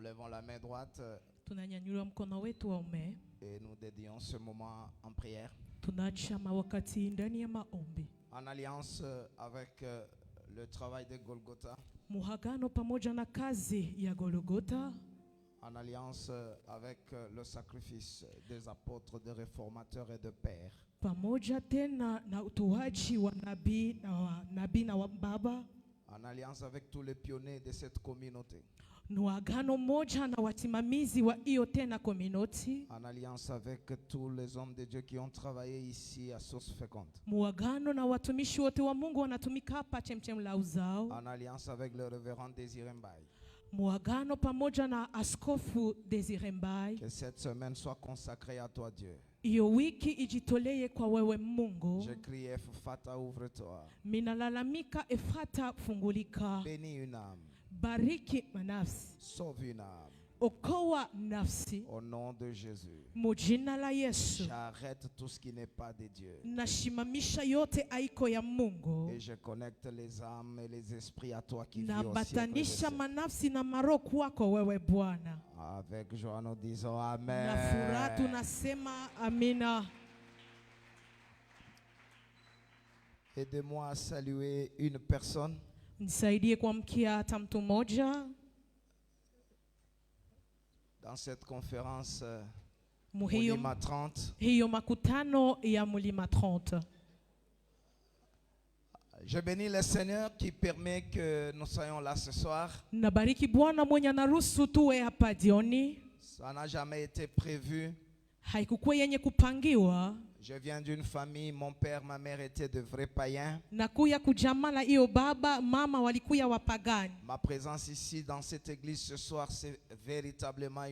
levons la main droite Tunanyanyua mkono wetu wa ume. et nous dédions ce moment en prière. Tunaacha wakati ndani ya maombi. En alliance avec le travail de Golgotha. Muhagano pamoja na kazi ya Golgotha. En alliance avec le sacrifice des apôtres, des réformateurs et de pères. Pamoja tena na utoaji wa nabii na wa baba. En alliance avec tous les pionniers de cette communauté. Nuagano moja na wasimamizi wa hiyo tena community. En alliance avec tous les hommes de Dieu qui ont travaillé ici à Source Féconde. Muagano na watumishi wote wa Mungu wanatumika hapa Chemchem la Uzao. En alliance avec le révérend Désiré Mbaye. Muagano pamoja na askofu Désiré Mbaye. Que cette semaine soit consacrée à toi, Dieu. Iyo wiki ijitolee kwa wewe Mungu. Je crie Efphata, ouvre-toi. Minalalamika Efata, fungulika. Bénis une âme. Bariki nafsi. Sauve une âme. Okoa nafsi. Au nom de Jésus. Mujina la Yesu. J'arrête tout ce qui n'est pas de Dieu. Nashimamisha yote aiko ya Mungu. Et je connecte les âmes et les esprits à toi qui vis au siècle. Nabatanisha manafsi na maro kwako wewe Bwana. Avec joie nous disons Amen. Na furaha tunasema amina. Aidez-moi à saluer une personne. Nisaidie kuamkia hata mtu mmoja. Dans cette conférence Muhiyo, Mulima 30. Hiyo makutano ya Mulima 30. Je bénis le Seigneur qui permet que nous soyons là ce soir. Nabariki Bwana mwenye anaruhusu tuwe hapa jioni. Ça n'a jamais été prévu. Haikukuwa yenye kupangiwa. Je viens d'une famille, mon père, ma mère étaient de vrais païens. Nakuya kujamala iyo baba, mama walikuya wapagani. Ma présence ici dans cette église ce soir, c'est véritablement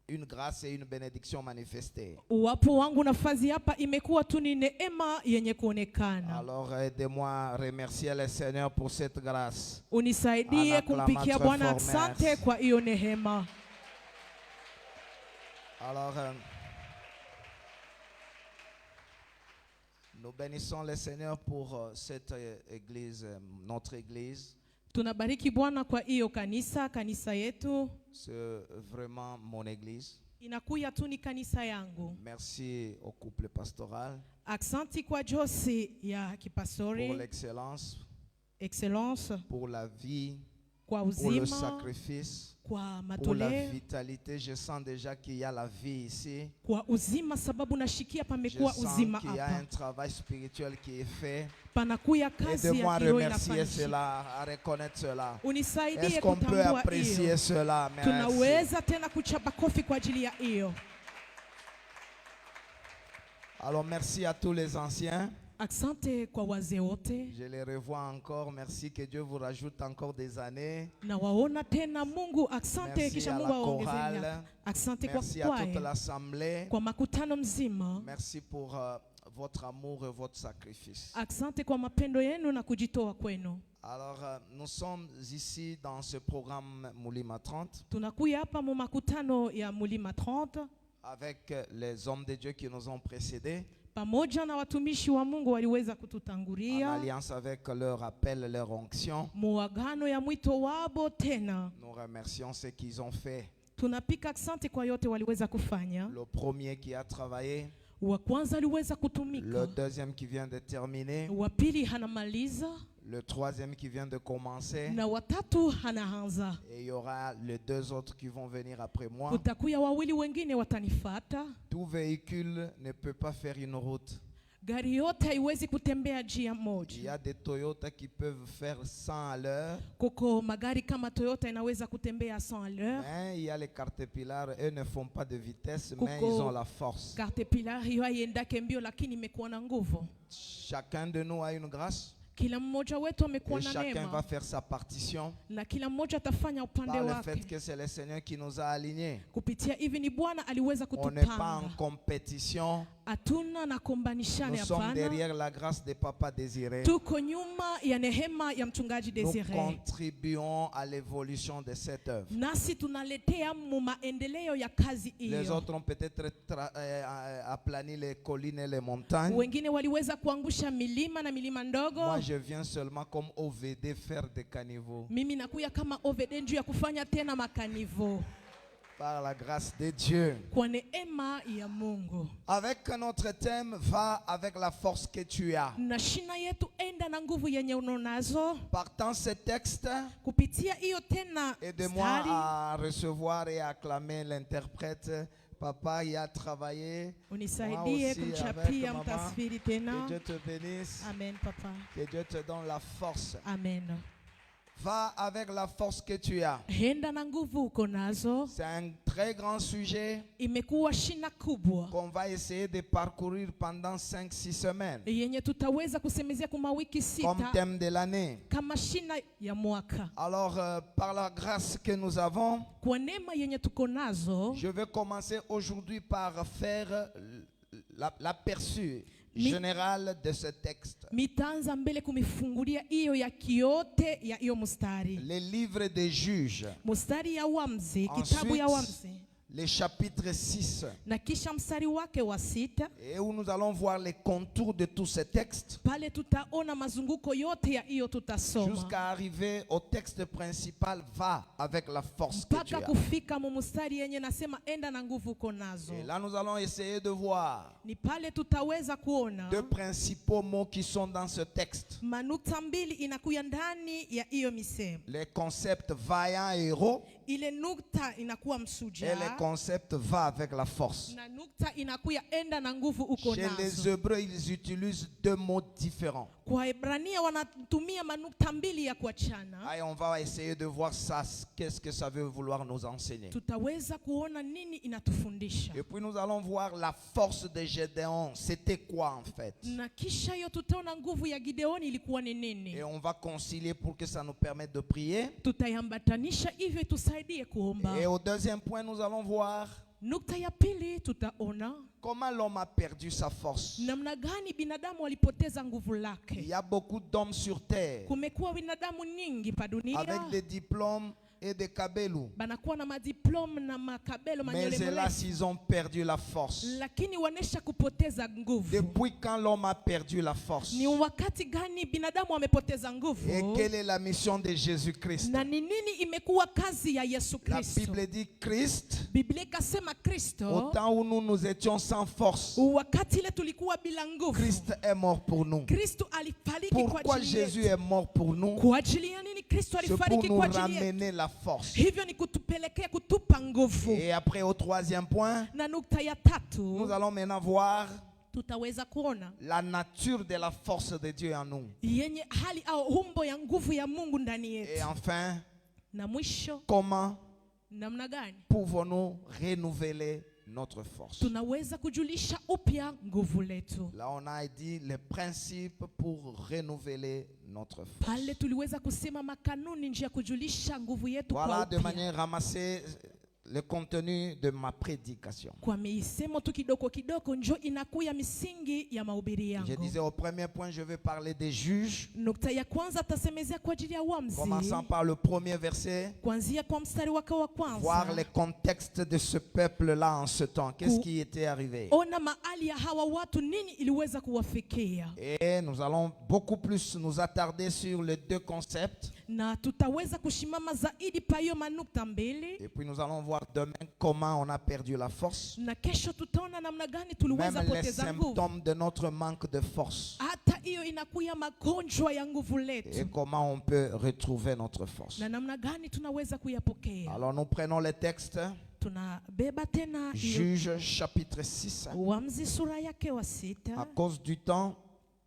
une grâce et une bénédiction manifestée. Uwapo wangu nafasi hapa imekuwa tu ni neema yenye kuonekana. Alors aidez-moi à remercier le Seigneur pour cette grâce. Unisaidie kumpikia Bwana asante kwa hiyo neema. Alors nous bénissons le Seigneur pour cette église, notre église. Tunabariki Bwana kwa hiyo kanisa yetu. C'est vraiment mon église. Inakuya tu ni kanisa yangu. Merci au couple pastoral. Aksanti kwa Josi ya kipastori. Pour l'excellence. Excellence. Pour la vie. Kwa uzima. Pour le sacrifice. Kwa matoleo. Pour la vitalité, je sens déjà qu'il y a la vie ici. Kwa uzima sababu nashikia pamekuwa uzima hapa. Je sens qu'il y a un travail spirituel qui est fait. Panakuya kazi ya kiroho inafanyika. Aidez-moi à remercier cela, à reconnaître cela. Unisaidie Est-ce qu'on peut apprécier cela? Merci. Tunaweza tena kuchapa kofi kwa ajili ya hiyo. Alors merci à tous les anciens. Asante kwa wazee wote. Je les revois encore. Merci, que Dieu vous rajoute encore des années. Na waona tena Mungu, asante kisha Mungu aongeze miaka. Asante kwa merci à toute l'assemblée. Kwa makutano mzima. Merci pour votre amour et votre sacrifice. Asante kwa mapendo yenu na kujitoa kwenu. Alors nous sommes ici dans ce programme Mulima 30. Tunakuya hapa mu makutano ya Mulima 30 avec les hommes de Dieu qui nous ont précédés. Pamoja na watumishi wa Mungu waliweza En kututangulia. alliance avec leur appel, leur onction. Muagano ya mwito wabo tena. Nous remercions ceux qu'ils ont fait. Tunapika asante kwa yote waliweza kufanya. Le premier qui a travaillé. Wa kwanza aliweza kutumika. Le deuxième qui vient de terminer. Wa pili hanamaliza. Le troisième qui vient de commencer. Na watatu hanaanza. Et il y aura les deux autres qui vont venir après moi. Kutakuya wawili wengine watanifata. Tout véhicule ne peut pas faire une route. Gari yote haiwezi kutembea njia moja. Il y a des Toyota qui peuvent faire 100 à l'heure. Koko magari kama Toyota inaweza kutembea 100 à l'heure. Mais il y a les Caterpillar, eux ne font pas de vitesse, mais ils ont la force. Caterpillar hiyo haiendake mbio lakini imekuwa na nguvu. Chacun de nous a une grâce. Kila mmoja wetu amekuwa na neema. Chacun va faire sa partition. Na kila mmoja atafanya upande wake. Par le fait que c'est le Seigneur qui nous a alignés. Kupitia hivi ni Bwana aliweza kutupanga. On n'est pas en compétition. Atuna na kombanishane hapana. Nous sommes derrière la grâce de Papa Désiré. Tuko nyuma ya neema ya mchungaji Désiré. Nous contribuons à l'évolution de cette œuvre. Nasi tunaletea maendeleo ya kazi hiyo. Les autres ont peut-être aplani les collines et les montagnes. Wengine waliweza kuangusha milima na milima ndogo. Moi je viens seulement comme OVD faire des caniveaux. Mimi nakuya kama OVD njoo ya kufanya tena makanivo. par la grâce de Dieu. kwa neema ya Mungu. Avec notre thème, va avec la force que tu as. Na shina yetu enda na nguvu yenye unonazo. Partant ce texte, Kupitia hiyo tena aide-moi stari, à recevoir et à acclamer l'interprète. Papa y a travaillé. Moi unisaidie aussi kumchapia avec maman. mtasfiri Que tena. Dieu te bénisse. Amen papa. Que Dieu te donne la force. Amen. Va avec la force que tu as. Henda na nguvu uko nazo. C'est un très grand sujet Imekuwa shina kubwa qu'on va essayer de parcourir pendant 5-6 semaines yenye tutaweza kusemezea kwa wiki comme 6 thème de l'année. kama shina ya mwaka. Alors, par la grâce que nous avons, Kwa neema yenye tuko nazo, je vais commencer aujourd'hui par faire l'aperçu Mi- général de ce texte. mitaanza mbele kumifungulia hiyo ya kiote ya hiyo mustari. Les livres des juges, Mustari ya Wamzi, kitabu ya ensuite Wamzi, le chapitre 6, na kisha mstari wake wa 6. et où nous allons voir les contours de tous ces textes Pale tutaona mazunguko yote ya hiyo tutasoma jusqu'à arriver au texte principal, va avec la force que tu mpaka as. kufika mu mustari yenye nasema enda na nguvu uko nazo. Et là, nous allons essayer de voir Ni pale tutaweza kuona deux principaux mots qui sont dans ce texte. manukta mbili inakuya ndani ya hiyo misemo. Les concepts vaillant et héros Ile nukta inakuwa et msuja les concepts va avec la force. na nukta inakuya enda na nguvu uko Chez les nazo. Hébreux, ils utilisent deux mots différents. Kwa Hebrania wanatumia manukta mbili ya kuachana. Et on va essayer de voir ça, qu'est-ce que ça veut vouloir nous enseigner. Tutaweza kuona nini inatufundisha. Et puis nous allons voir la force de Gédéon. C'était quoi en fait? Na kisha hiyo tutaona nguvu ya Gideoni ilikuwa ni nini. Et on va concilier pour que ça nous permette de prier. Tutaiambatanisha hivyo tusaidie kuomba. Et au deuxième point, nous allons voir Nukta ya pili tutaona comment l'homme a perdu sa force. namna gani binadamu alipoteza nguvu Il lake. y a beaucoup d'hommes sur terre Kumekuwa binadamu nyingi pa dunia avec des diplômes et des kabelous. banakuwa na madiplome na makabelo Mais manyele hélas, mrefu, ils ont perdu la force. lakini wanesha kupoteza nguvu. Depuis quand l'homme a perdu la force? Ni wakati gani binadamu amepoteza nguvu? Et quelle est la mission de Jésus-Christ? Na ni nini imekuwa kazi ya Yesu La Kristo? Bible dit Christ, Biblia ikasema au Kristo, temps où nous étions sans force, wakati ile tulikuwa bila nguvu, Christ est mort pour nous. Kristo alifariki kwa Pourquoi ajili Jésus yetu. est mort pour nous? Kwa ajili ya nini Kristo C'est pour alifariki nous kwa ajili yetu? ramener la force. Hivyo ni kutupelekea kutupa nguvu. Et après, au troisième point, Na nukta ya nous tatu allons maintenant voir tutaweza kuona la nature de la force de Dieu en nous. yenye hali au umbo ya nguvu ya Mungu ndani Et yetu. enfin, Na mwisho comment namna gani pouvons-nous renouveler notre force? tunaweza kujulisha upya nguvu letu. Là, on a dit les principes pour renouveler notre force. Pale tuliweza kusema makanuni njia ya kujulisha nguvu yetu Voilà kwa de upya. manière ramassée le contenu de ma prédication. Kwa misemo tu kidogo kidogo njo inakuya misingi ya mahubiri Je yangu. disais au premier point, je vais parler des juges, Nukta ya kwanza tasemezea kwa ajili ya Wamzi, commençant par le premier verset, kuanzia kwa mstari wake wa voir kwanza. les contextes de ce peuple-là en ce temps. Qu'est-ce qui était arrivé? Ona mahali ya hawa watu nini iliweza kuwafikia, Et nous allons beaucoup plus nous attarder sur les deux concepts. na tutaweza kushimama zaidi pa hiyo manukta mbili, Et puis nous allons voir demain comment on a perdu la force. na kesho tutaona namna gani Même tuliweza les poteza nguvu. symptômes de notre manque de force. Hata hiyo inakuya magonjwa ya nguvu Et letu, comment on peut retrouver notre force. na namna gani tunaweza kuyapokea. Alors nous prenons les textes. Tunabeba tena hiyo Juge chapitre 6. Wamzi sura yake wa À 6. cause du temps,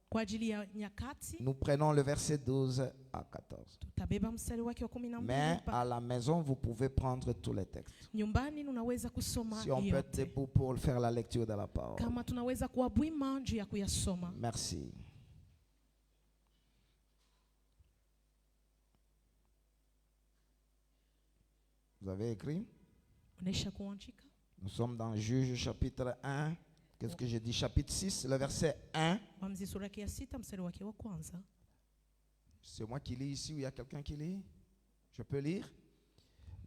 Kwa ajili ya nyakati nous prenons le verset 12 à 14. tutabeba mstari wake wa 12 Mais mpaka à la maison, vous pouvez prendre tous les textes. nyumbani. Unaweza kusoma Si on peut être yote, debout pour faire la lecture de la parole. kama tunaweza kuwa bwima juu ya kuyasoma. Merci. Vous avez écrit? Unaisha kuandika? Nous sommes dans Juge chapitre 1. Qu'est-ce que j'ai dit? Chapitre 6, le verset 1. Wamzi sura yake ya 6 mstari wake wa kwanza. C'est moi qui lis ici ou il y a quelqu'un qui lit? Je peux lire?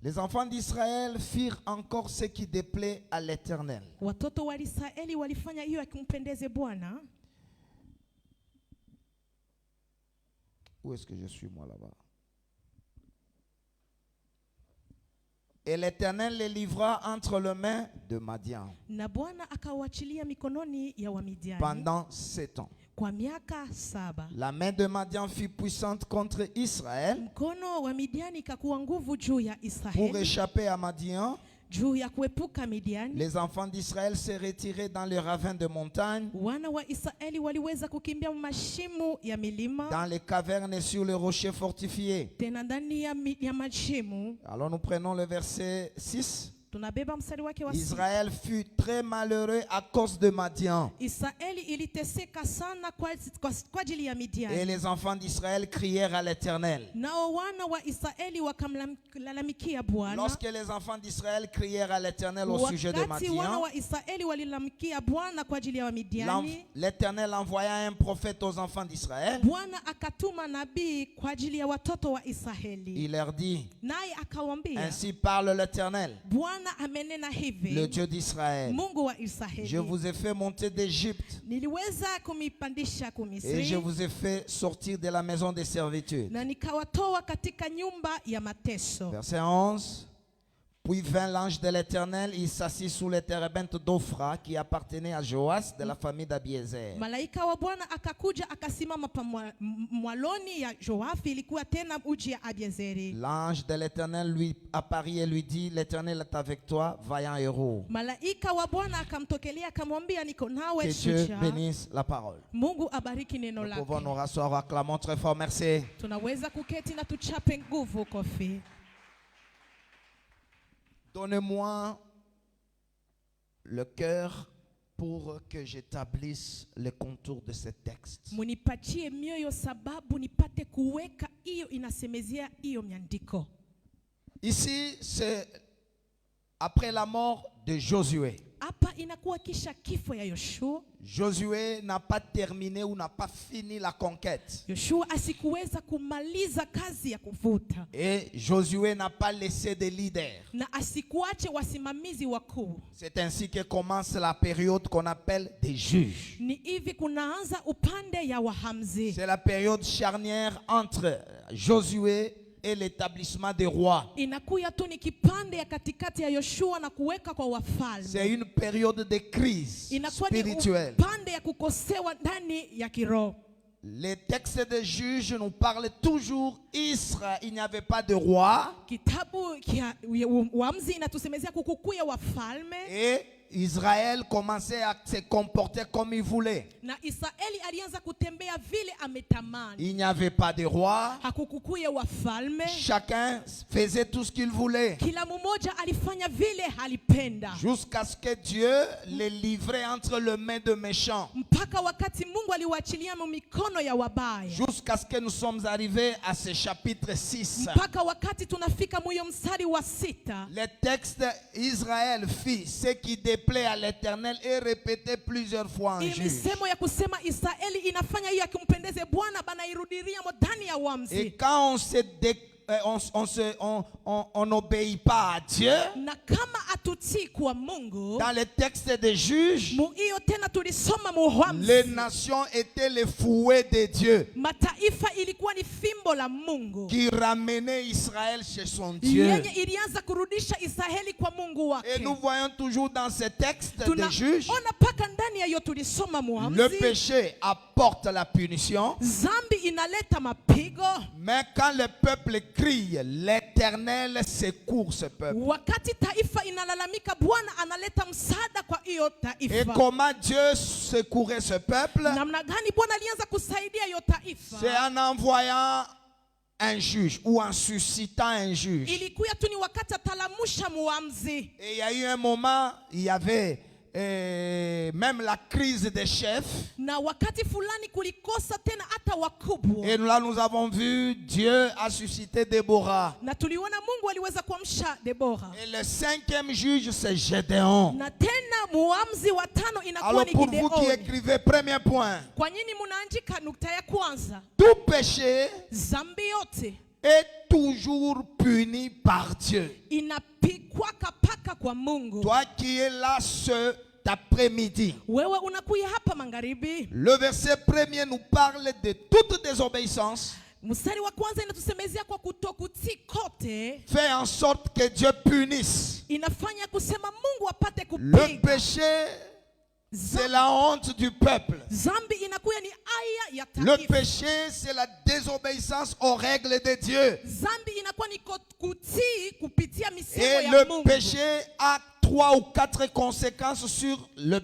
Les enfants d'Israël firent encore ce qui déplaît à l'Éternel. Watoto wa Israeli walifanya hiyo akimpendeze Bwana. Où est-ce que je suis moi là-bas? Et l'Éternel les livra entre les mains de Madian Na Bwana akawaachilia mikononi ya Wamidiani pendant 7 ans. kwa miaka 7. La main de Madian fut puissante contre Israël. Mkono wa Midiani ikakuwa nguvu juu ya Pour Israeli. échapper à Madian, Juu ya kuepuka Midiani, les enfants d'Israël se retiraient dans les ravins de montagne, wana wa Israeli waliweza kukimbia mashimo ya milima, dans les cavernes et sur les rochers fortifiés. tena ndani ya mashimo. Alors nous prenons le verset 6. Tunabeba mstari wake wa 6. Israël fut très malheureux à cause de Madian. Israeli iliteseka sana kwa ajili ya Et Midiani. les enfants d'Israël crièrent à l'Éternel. Nao wana wa Israeli wakamlalamikia Bwana. Lorsque les enfants d'Israël crièrent à l'Éternel au sujet de Wakati wana Madian, wa Israeli walilalamikia Bwana kwa ajili ya Midiani, l'Éternel envoya un prophète aux enfants d'Israël. Bwana akatuma nabii kwa ajili ya watoto wa Israeli. Il leur dit, Naye akawaambia, ainsi parle l'Éternel, Bwana amenena hivi, le Dieu d'Israël. Mungu wa Israeli, Je vous ai fait monter d'Égypte niliweza kumipandisha et je kumisri vous ai fait sortir de la maison de servitude. na nikawatoa katika nyumba ya mateso. Verset 11. Puis vint l'ange de l'Éternel, il s'assit sous les térébintes d'Ophra qui appartenait à Joas de la famille d'Abiezer. Malaika wa Bwana akakuja akasimama pa mwaloni ya Joafi, ilikuwa tena uji ya Abiezeri. L'ange de l'Éternel lui apparut et lui dit, l'Éternel est avec toi, vaillant héros. Malaika wa Bwana akamtokelea akamwambia, niko nawe Que Dieu shujaa. bénisse la parole. Mungu abariki neno Nous pouvons nous lake. rasseoir, acclamons très fort, merci. Tunaweza kuketi na tuchape nguvu kofi. Donnez-moi le cœur pour que j'établisse les contours de ce texte. Munipatie mioyo sababu nipate kuweka hiyo inasemezea hiyo miandiko. Ici, c'est après la mort de Josué. Hapa inakuwa kisha kifo ya Yoshua. Josué n'a pas terminé ou n'a pas fini la conquête. Yoshua asikuweza kumaliza kazi ya kuvuta. Et Josué n'a pas laissé de leaders. Na asikuache wasimamizi wakuu. C'est ainsi que commence la période qu'on appelle des juges. Ni hivi kunaanza upande ya wahamzi. C'est la période charnière entre Josué et l'établissement des rois. Inakuya tu ni kipande ya katikati ya Yoshua na kuweka kwa wafalme. C'est une période de crise Inakuwa ni spirituelle. upande ya kukosewa ndani ya kiroho. Les textes des juges nous parlent toujours Israël. Il n'y avait pas de roi. Kitabu kia Waamuzi inatusemezea kukukuya wafalme. Et Israël commençait à se comporter comme il voulait. Na Israeli alianza kutembea vile ametamani. Il n'y avait pas de roi. Hakukukuya wafalme. Chacun faisait tout ce qu'il voulait. Kila mmoja alifanya vile alipenda. Jusqu'à ce que Dieu les livrait entre les mains de méchants. Mpaka wakati Mungu aliwaachilia mikono ya wabaya. Jusqu'à ce que nous sommes arrivés à ce chapitre 6. Mpaka wakati tunafika mwiyo mstari wa 6. Le texte Israël fit ce qui déplaît à l'Éternel et répété plusieurs fois en juge. Misemo ya kusema Israeli inafanya hiyo akimpendeze Bwana banairudiria ndani ya Waamuzi. Et quand on n'obéit pas à Dieu, Na kama atutii kwa Mungu, dans le texte des juges, hiyo tena tulisoma Waamuzi. les nations étaient les fouets de Dieu Mataifa ilikuwa ni fimbo la Mungu. qui ramenaient Israël chez son Dieu. Yenye ilianza kurudisha Israeli kwa Mungu wake. Et nous voyons toujours dans ce texte des juges, Tunaona paka ndani ya hiyo tulisoma le Waamuzi. péché apporte la punition. Zambi inaleta mapigo. Mais quand le peuple crie, l'Éternel secourt ce peuple. Wakati taifa inalalamika, Bwana analeta msaada kwa hiyo Et taifa. comment Dieu secourait ce peuple? Namna gani Bwana alianza kusaidia hiyo taifa? C'est en envoyant un juge ou en suscitant un juge. Ilikuwa tu ni wakati atalamusha muamzi. Et il y a eu un moment, il y avait même la crise des chefs. Na wakati fulani kulikosa tena hata wakubwa. Et là nous avons vu Dieu a suscité Déborah. Na tuliona Mungu aliweza kuamsha Debora. Et le 5e juge c'est Gédéon. Na tena muamzi wa 5 inakuwa Alors ni pour vous qui Gideoni. écrivez, premier point, Kwa nini munaandika nukta ya kwanza? tout péché Zambi yote est toujours puni par Dieu. inapikwa kapaka kwa Mungu. Toi qui es là cet après-midi, Wewe unakuya hapa magharibi. le verset premier nous parle de toute désobéissance. Mstari wa kwanza inatusemezea kwa kutokutii kote. yote fait en sorte que Dieu punisse. inafanya kusema Mungu apate Le kupiga. péché, c'est la honte du peuple. Zambi inakuya ni aya ya Le taifa. péché, c'est la désobéissance aux règles de Dieu. Zambi inakuwa ni kutii kupitia misemo Et ya le Mungu. péché a 3 ou 4 conséquences sur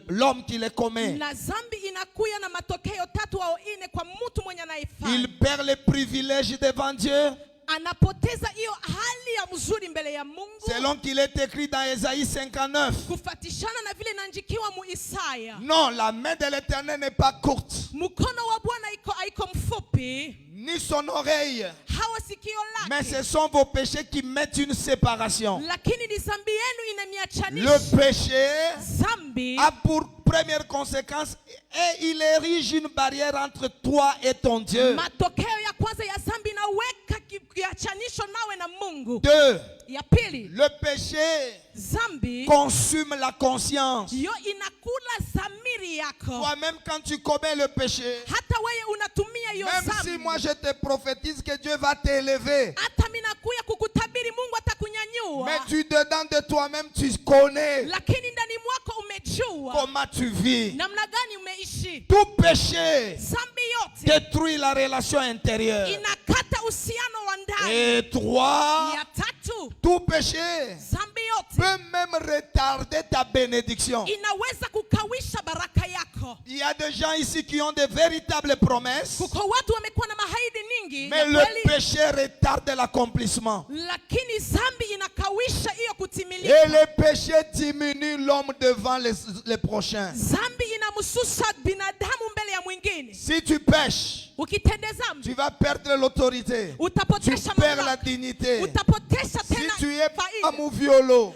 l'homme qui le commet. Na zambi inakuya na matokeo 3 au 4 kwa mtu mwenye anaifanya. Il perd les privilèges devant Dieu. Anapoteza hiyo hali ya mzuri mbele ya Mungu. Selon qu'il est écrit dans Ésaïe 59. Kufatishana na vile inaandikiwa mu Isaya. Non, la main de l'Éternel n'est pas courte, Mkono wa Bwana haiko mfupi. ni son oreille. Hawa sikio Mais lake. ce sont vos péchés qui mettent une séparation. Lakini ni zambi yenu Le inaniachanisha. péché Zambi a pour première conséquence et il érige une barrière entre toi et ton Dieu. matokeo ya kwanza ya zambi inaweka kiachanisho nawe na Mungu. 2. Ya pili, Le péché zambi consume la conscience. yo inakula zamiri yako. Toi-même, quand tu commets le péché, Hata wewe unatumia hiyo même zambi. si moi je te prophétise que Dieu va t'élever, Hata mimi nakuya kukutabiri Mungu atakunyanyua. mais tu dedans de toi-même, tu connais Lakini ndani mwako umejua comment tu vis. namna gani umeishi. Tout péché Zambi yote détruit la relation intérieure. inakata uhusiano wa ndani. Et 3, Ya tatu, tout péché zambi yote peut même retarder ta bénédiction. inaweza kukawisha baraka yako. Il y a des gens ici qui ont de véritables promesses, Kuko watu wamekuwa na mahaidi nyingi mais ya le kweli, péché retarde l'accomplissement. lakini zambi inakawisha hiyo Et kutimilika. le péché diminue l'homme devant les prochains. Zambi inamsusa binadamu mbele ya mwingine. Si tu pêches, Ukitende zambi tu vas perdre l'autorité. Tu utapotesha perds la mamlaka, dignité. utapotesha Si tena tu es papa faida. Mouviolo,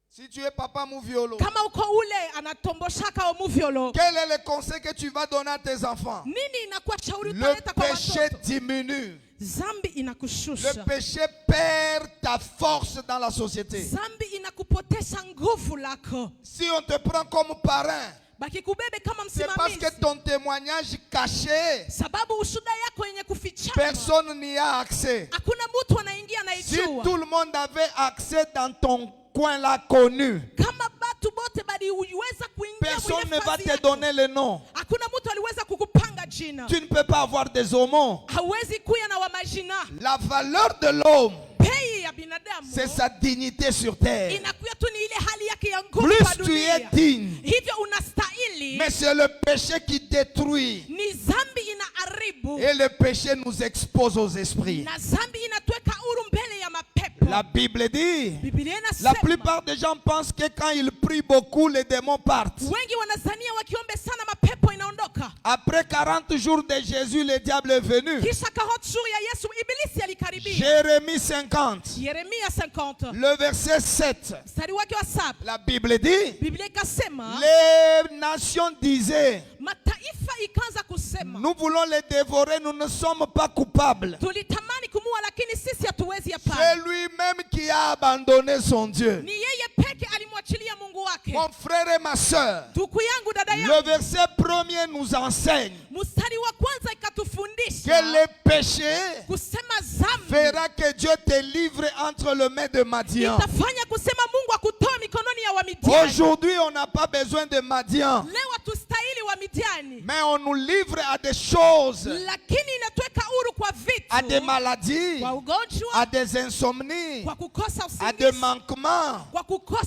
si tu es papa Mouviolo, Kama uko ule anatomboshaka wa muvyolo, quel est le conseil que tu vas donner à tes enfants? nini inakuwa shauri Le utaleta kwa péché watoto? diminue. Zambi Le inakushusha. péché perd ta force dans la société. Zambi inakupotesha nguvu lako. Si on te prend comme parrain, Bakikubebe kama c'est parce msimamizi, que ton témoignage caché, sababu ushuda yako yenye kufichana personne n'y a accès. hakuna mtu anaingia Si anaijua. tout le monde avait accès dans ton coin là connu, Kama batu bote bali uweza kuingia personne mwenye ne va fazi te yako, donner le nom. hakuna mtu aliweza kukupanga jina. Tu ne peux pas avoir des homos. Hawezi kuya na wa majina. La valeur de l'homme, Pei ya binadamu c'est sa dignité sur terre. inakuya tu ni ile hali yake ya nguvu Plus kwa tu es dunia. digne, Hivyo unastahili. mais c'est le péché qui détruit. Ni zambi inaharibu Et le péché nous expose aux esprits. na zambi inatuweka huru mbele ya mapepo. La Bible dit, Biblia la inasema plupart des gens pensent que quand ils prient beaucoup, les démons partent. wengi wanazania wakiombe sana mapepo inaondoka. Après 40 jours de Jésus, le diable est venu. Kisha 40 jours ya Yesu ibilisi alikaribia. Jérémie 50, Yeremia 50 le verset 7. mstari wake wa 7, La Bible dit, Biblia ikasema les nations disaient, mataifa ikaanza kusema nous voulons les dévorer, nous ne sommes pas coupables. tulitamani kumua lakini sisi hatuwezi. C'est Hapana, lui-même qui a abandonné son Dieu. ni yeye peke alimwachilia Mungu wake. Mon frère et ma soeur, Ndugu yangu, dada le yangu, verset premier nous enseigne mstari wa kwanza que ikatufundisha le péché kusema zambi fera que Dieu te livre entre les mains de Madian. itafanya kusema Mungu akutoe mikononi ya Wamidiani. Aujourd'hui, on n'a pas besoin de Madian, Leo hatustahili Wamidiani, mais on nous livre à des choses, lakini inatuweka huru kwa à des vitu, maladies, kwa ugonjwa, à des insomnies, kwa kukosa à des usingizi, manquements, kwa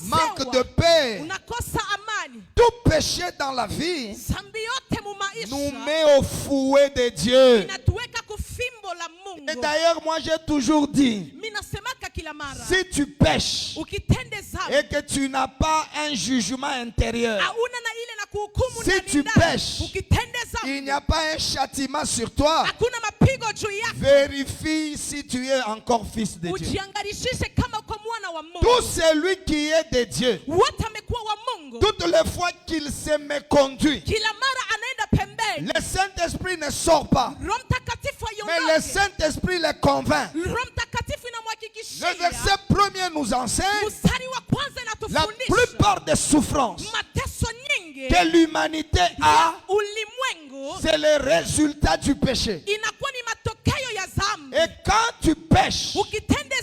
manque de kukosewa, paix. unakosa amani. Tout péché dans la vie Zambi yote mu nous maisha met au fouet de Dieu. inatuweka kufimbo la Et Mungu. d'ailleurs, moi j'ai toujours dit, Mimi nasemaka kila mara, si tu pèches ukitende zambi et que tu n'as pas un jugement intérieur, hauna na ile na kuhukumu Si ndani tu ndani. pèches, Ukitende il zambi n'y a pas un châtiment sur toi. hakuna mapigo juu yako. Vérifie si tu es encore fils de Dieu. Ujiangarishishe kama uko mwana wa Mungu. Tout celui qui est de Dieu, Wote amekuwa wa Mungu. toutes les fois qu'il se méconduit, Kila mara anaenda pembeni. le Saint-Esprit ne sort pas, Roho Mtakatifu mais le aiondoke. Saint-Esprit les convainc. Roho Mtakatifu Le inamhakikishia. verset premier nous enseigne Mstari wa kwanza la inatufundisha plupart des souffrances mateso nyingi que l'humanité a, ya ulimwengu c'est le résultat du péché. inakuwa ni matokeo ya dhambi. Et quand tu pèches, Ukitende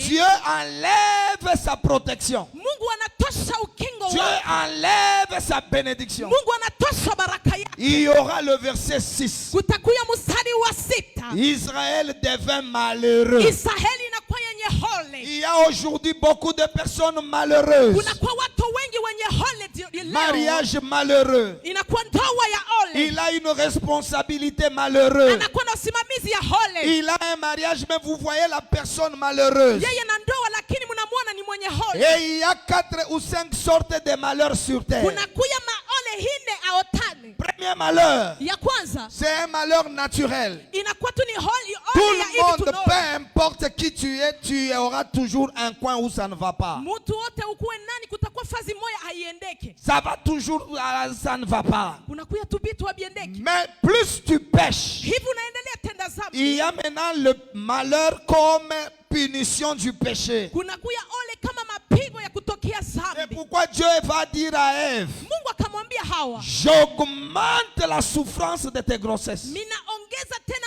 Dieu enlève sa protection. Mungu anatosha ukingo Dieu wake. enlève sa bénédiction. Mungu anatosha baraka yake. Il y aura le verset 6. Kutakuya mstari wa 6. Israël devint malheureux. Israeli inakuwa yenye hole. Il y a aujourd'hui beaucoup de personnes malheureuses. Kunakuwa watu wengi wenye hole leo. Mariage malheureux. Inakuwa ndoa ya hole. Il a une responsabilité malheureuse. Anakuwa na usimamizi ya hole. Il a un mariage, mais vous voyez la personne malheureuse. Yeye na ndoa lakini mnamuona ni mwenye hole. Et il y a 4 ou 5 sortes de malheurs sur terre. Kunakuya mahole hine aotane. Premier malheur, Ya kwanza c'est un malheur naturel. inakuwa tu ni hole Tout ya le hivi monde, tunaona. peu importe qui tu auras toujours un coin où ça ne va pas. Mtu wote ukuwe nani kutakuwa fazi moja haiendeke. Ça va toujours, ça ne va pas. Kunakuya tu vitu habiendeke. Mais plus tu pêches, Hivi unaendelea tenda zambi. il y a maintenant le malheur comme punition du péché. Kunakuya ole kama mapigo ya kutokea C'est zambi. pourquoi Dieu va dire à Ève, Mungu akamwambia Hawa, j'augmente la souffrance de tes grossesses. minaongeza tena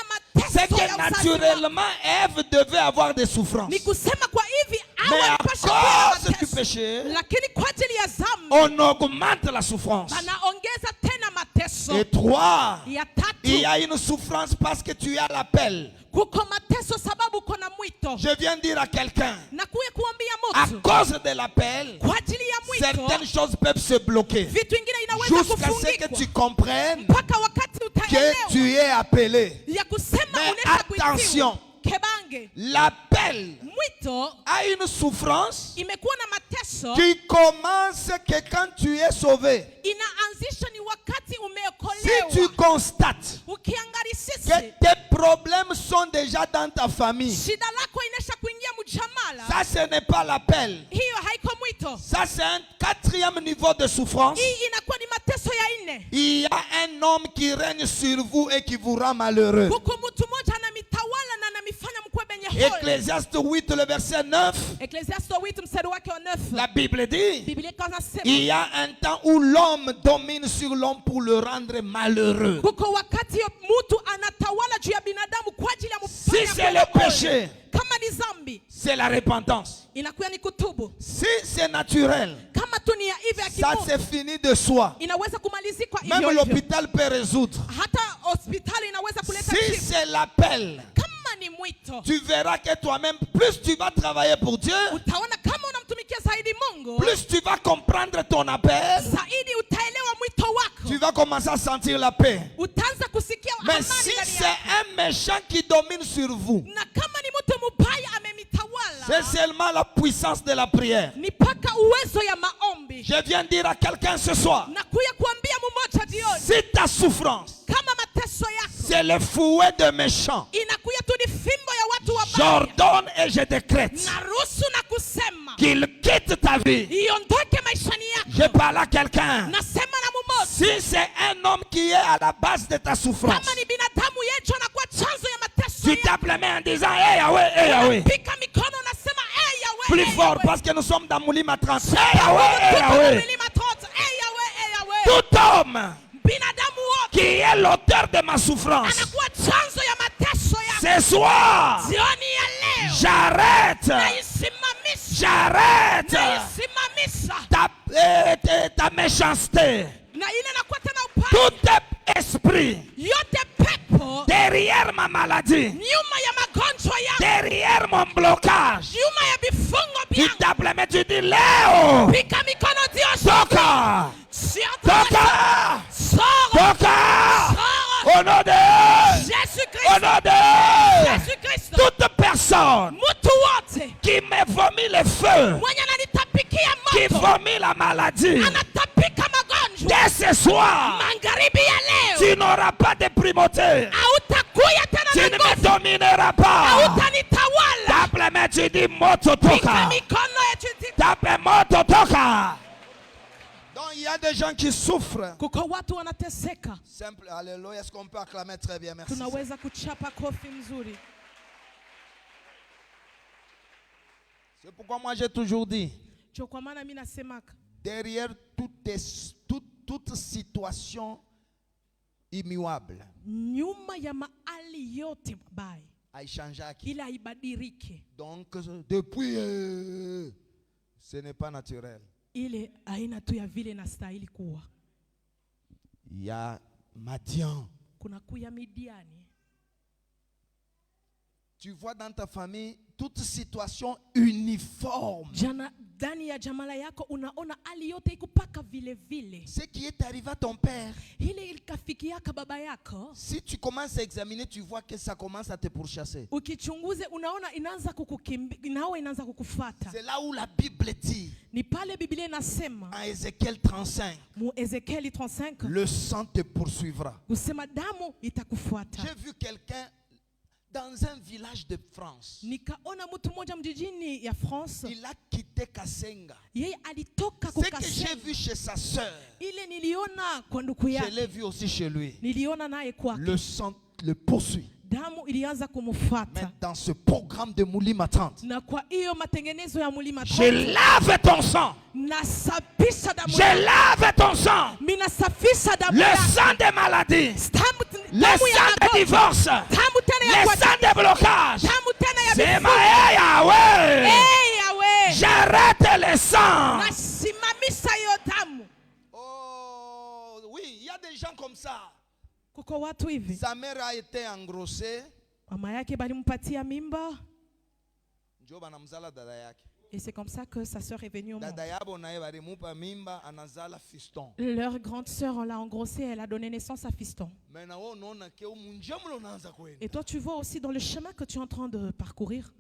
C'est mateso que ya uzazi wako. naturellement Ève devait avoir des souffrances. Ni kusema kwa hivi Mais Hawa à alipasha kuwa na cause du mateso. péché, Lakini kwa ajili ya zambi on augmente la souffrance. anaongeza tena mateso. Et 3, Ya il y tatu a une souffrance parce que tu as l'appel. kuko mateso sababu kuna mwito. Je viens dire à quelqu'un, Na kuye kuambia à mtu cause de l'appel, kwa ajili ya mwito certaines choses peuvent se bloquer. vitu vingine inaweza Jusqu'à ce que kufungikwa tu comprennes mpaka wakati que utaelewa tu es appelé. ya kusema Mais unaweza attention. kuitiwa. Kebange, L'appel mwito a une souffrance imekuwa na mateso qui commence que quand tu es sauvé. inaanzisha ni wakati Si tu umeokolewa. constates Ukiangalia que sisi tes problèmes sont déjà dans ta famille, shida lako inaisha kuingia mjamala, ça ce n'est pas l'appel. hiyo haiko mwito. Ça c'est un 4e niveau de souffrance. Hii inakuwa ni mateso ya nne. Il y a un homme qui règne sur vous et qui vous rend malheureux. Huko mtu mmoja anamitawala na anamifanya mkuwe benye hole. Ecclésiaste 8, le verset 9, Ecclesiastes 8 mstari wake wa 9. la Bible dit, Biblia inasema il y a un temps où l'homme domine sur l'homme pour le rendre malheureux. huko wakati mtu anatawala juu ya binadamu kwa ajili ya Si mfanya c'est le péché, kama ni zambi c'est la repentance. inakuwa ni kutubu. Si c'est naturel, Kama tu ni ya hivi ya ça kimungu c'est fini de soi. inaweza kumalizika Même hivyo hivyo. l'hôpital peut résoudre. Hata hospitali inaweza kuleta Si jibu. c'est l'appel, Kama ni mwito tu verras que toi-même, plus tu vas travailler pour Dieu, utaona kama unamtumikia zaidi Mungu plus tu vas comprendre ton appel, zaidi utaelewa mwito wako. tu vas commencer à sentir la paix. Utaanza kusikia Mais amani si ndani c'est yako. un méchant qui domine sur vous, Na kama ni mtu mbaya c'est amemitawala seulement la puissance de la prière. ni paka uwezo ya maombi. Je viens dire à quelqu'un ce soir, Na kuya kuambia mmoja jioni si ta souffrance, kama mateso yako c'est le fouet de méchants, inakuya tu ni fimbo ya watu wabaya, j'ordonne et je décrète naruhusu na kusema qu'il quitte ta vie. iondoke maishani Je yako. parle à quelqu'un. Nasema na mmoja, Si c'est un homme qui est à la base de ta souffrance, kama ni binadamu yetu anakuwa chanzo ya mateso tu yako. tapes les mains en disant hey Yahweh, hey Yahweh. Pika mikono nasema hey Yahweh, Plus hey fort Yahweh. parce que nous sommes dans Moulima 30. Hey Yahweh, hey Yahweh. Milima Tota, hey Yahweh, hey Yahweh. Tout homme Binadamu wote qui est l'auteur de ma souffrance, anakuwa chanzo ya mateso yako. ce soir, Jioni ya leo j'arrête, naisimamisha, j'arrête naisimamisha ta méchanceté. na ile nakuwa tena upande Tout esprit yote pepo derrière ma maladie, nyuma ya magonjwa yako, derrière mon blocage, nyuma ya vifungo tu vyangu. tapes les mains, tu dis Léo, Pika mikono Dios. toka, toka, Sors. toka, Sors. au nom de, Jésus au Christ. nom de Jésus Christ. toute personne Mtu wote qui me vomit le feu, mwenye ananitapikia qui moto, vomit la maladie, anatapika magonjwa, dès ce soir, magharibi ya leo tu n'auras pas de primauté, hautakuya tu tena ne na me nguvu, domineras pas. hautanitawala. Tape les mains, tu dis moto Pika toka, mikono yetu. tape moto toka. Donc il y a des gens qui souffrent. Kuko watu wanateseka. Simple, alléluia, est-ce qu'on peut acclamer très bien, merci. Tunaweza kuchapa kofi mzuri. C'est pourquoi moi j'ai toujours dit, Cho kwa maana mimi nasemaka derrière toute situation immuable, nyuma ya maali yote mabaya haichanjaki. ile haibadiriki, Donc depuis ce n'est pas naturel. ile aina tu ya vile inastahili kuwa. Il y a Madian. Kuna kuya Midiani. Tu vois dans ta famille toute situation uniforme. Jana ndani ya jamala yako unaona hali yote ikupaka vile vile. Ce qui est arrivé à ton père, Ile ilikafikiaka baba yako, si tu commences à examiner, tu vois que ça commence à te pourchasser. ukichunguze unaona inaanza kukukimbia, nao inaanza kukufuata. C'est là où la Bible dit, Ni pale Biblia inasema en Ézéchiel 35, mu Ezekieli 35 le sang te poursuivra. usema damu itakufuata. J'ai vu quelqu'un dans un village de France. Nikaona mtu mmoja mjijini ya France, Il a quitté Kasenga. yeye alitoka Ce que j'ai kukasema. vu chez sa sœur, Ile niliona kwa ndugu je yake, l'ai vu aussi chez lui. niliona naye kwake, Le sang le poursuit. damu ilianza Mais kumfuata. dans ce programme de Moulima Tante, Na kwa hiyo matengenezo ya Mulima je Tante, lave ton sang. nasafisha damu Je yako. lave ton sang. Minasafisha damu Le yako. sang des maladies, le Damu ya sang des magonjwa. divorces, Damu tena ya le kwa sang des blocages. damu tena ya C'est vifungo. ma Yahweh. Yawe. J'arrête le sang. Nasimamisha hiyo damu. Oh, oui, il y a des gens comme ça. Kuko watu hivi. Sa mère a été engrossée. Mama yake balimpatia mimba. Njo banamzala dada yake. Et c'est comme ça que sa sœur est venue au monde. Dada yabo naye balimupa mimba anazala fiston. Leur grande sœur, on l'a engrossée, elle a donné naissance à fiston. Maintenant on unaona ke umunjamlo unaanza kwenda. Et toi, tu vois aussi dans le chemin que tu es en train de parcourir.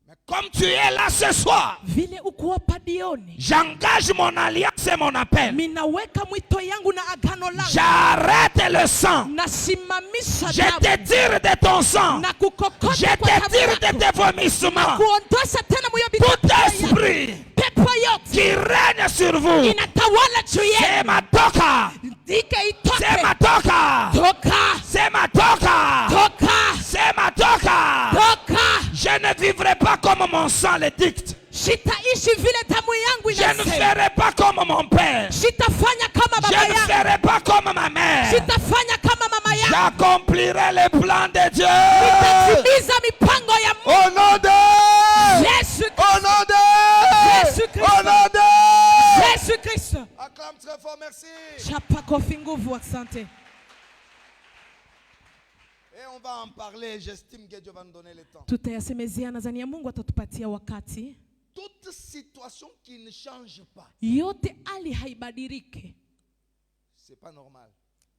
Mais comme tu es là ce soir, Vile ukuwa padioni. j'engage mon alliance et mon appel. Minaweka mwito yangu na agano langu. J'arrête le sang. Nasimamisha Je damu. te tire de ton sang. Na kukokota Je kwa te damu tire de yako. tes vomissements. Kuondosha tena mwiyo Tout bidhaa yako. esprit Pepo yote qui règne sur vous, inatawala juu c'est yenu. ma toka. Dike C'est itoke. ma toka. Toka. C'est ma toka. Toka. C'est ma toka. Toka. Je ne vivrai pas comme mon sang le dicte. Sitaishi vile damu yangu Je ne inasema. ferai pas comme mon père. Sitafanya kama Je baba ne yangu. ferai pas comme ma mère. Sitafanya kama mama yangu. J'accomplirai les plans de Dieu. Nitatimiza mipango ya Mungu. Au nom de Yesu Au Kristo. nom de Jésus Christ. Au nom de Yesu Kristo. Acclame très fort, merci. Chapa kofi nguvu, asante. Et on va en parler. J'estime que Dieu va nous donner le temps. Tutayasemezea, nadhani ya Mungu atatupatia wakati. Toute situation qui ne change pas, Yote hali haibadiriki, c'est pas normal.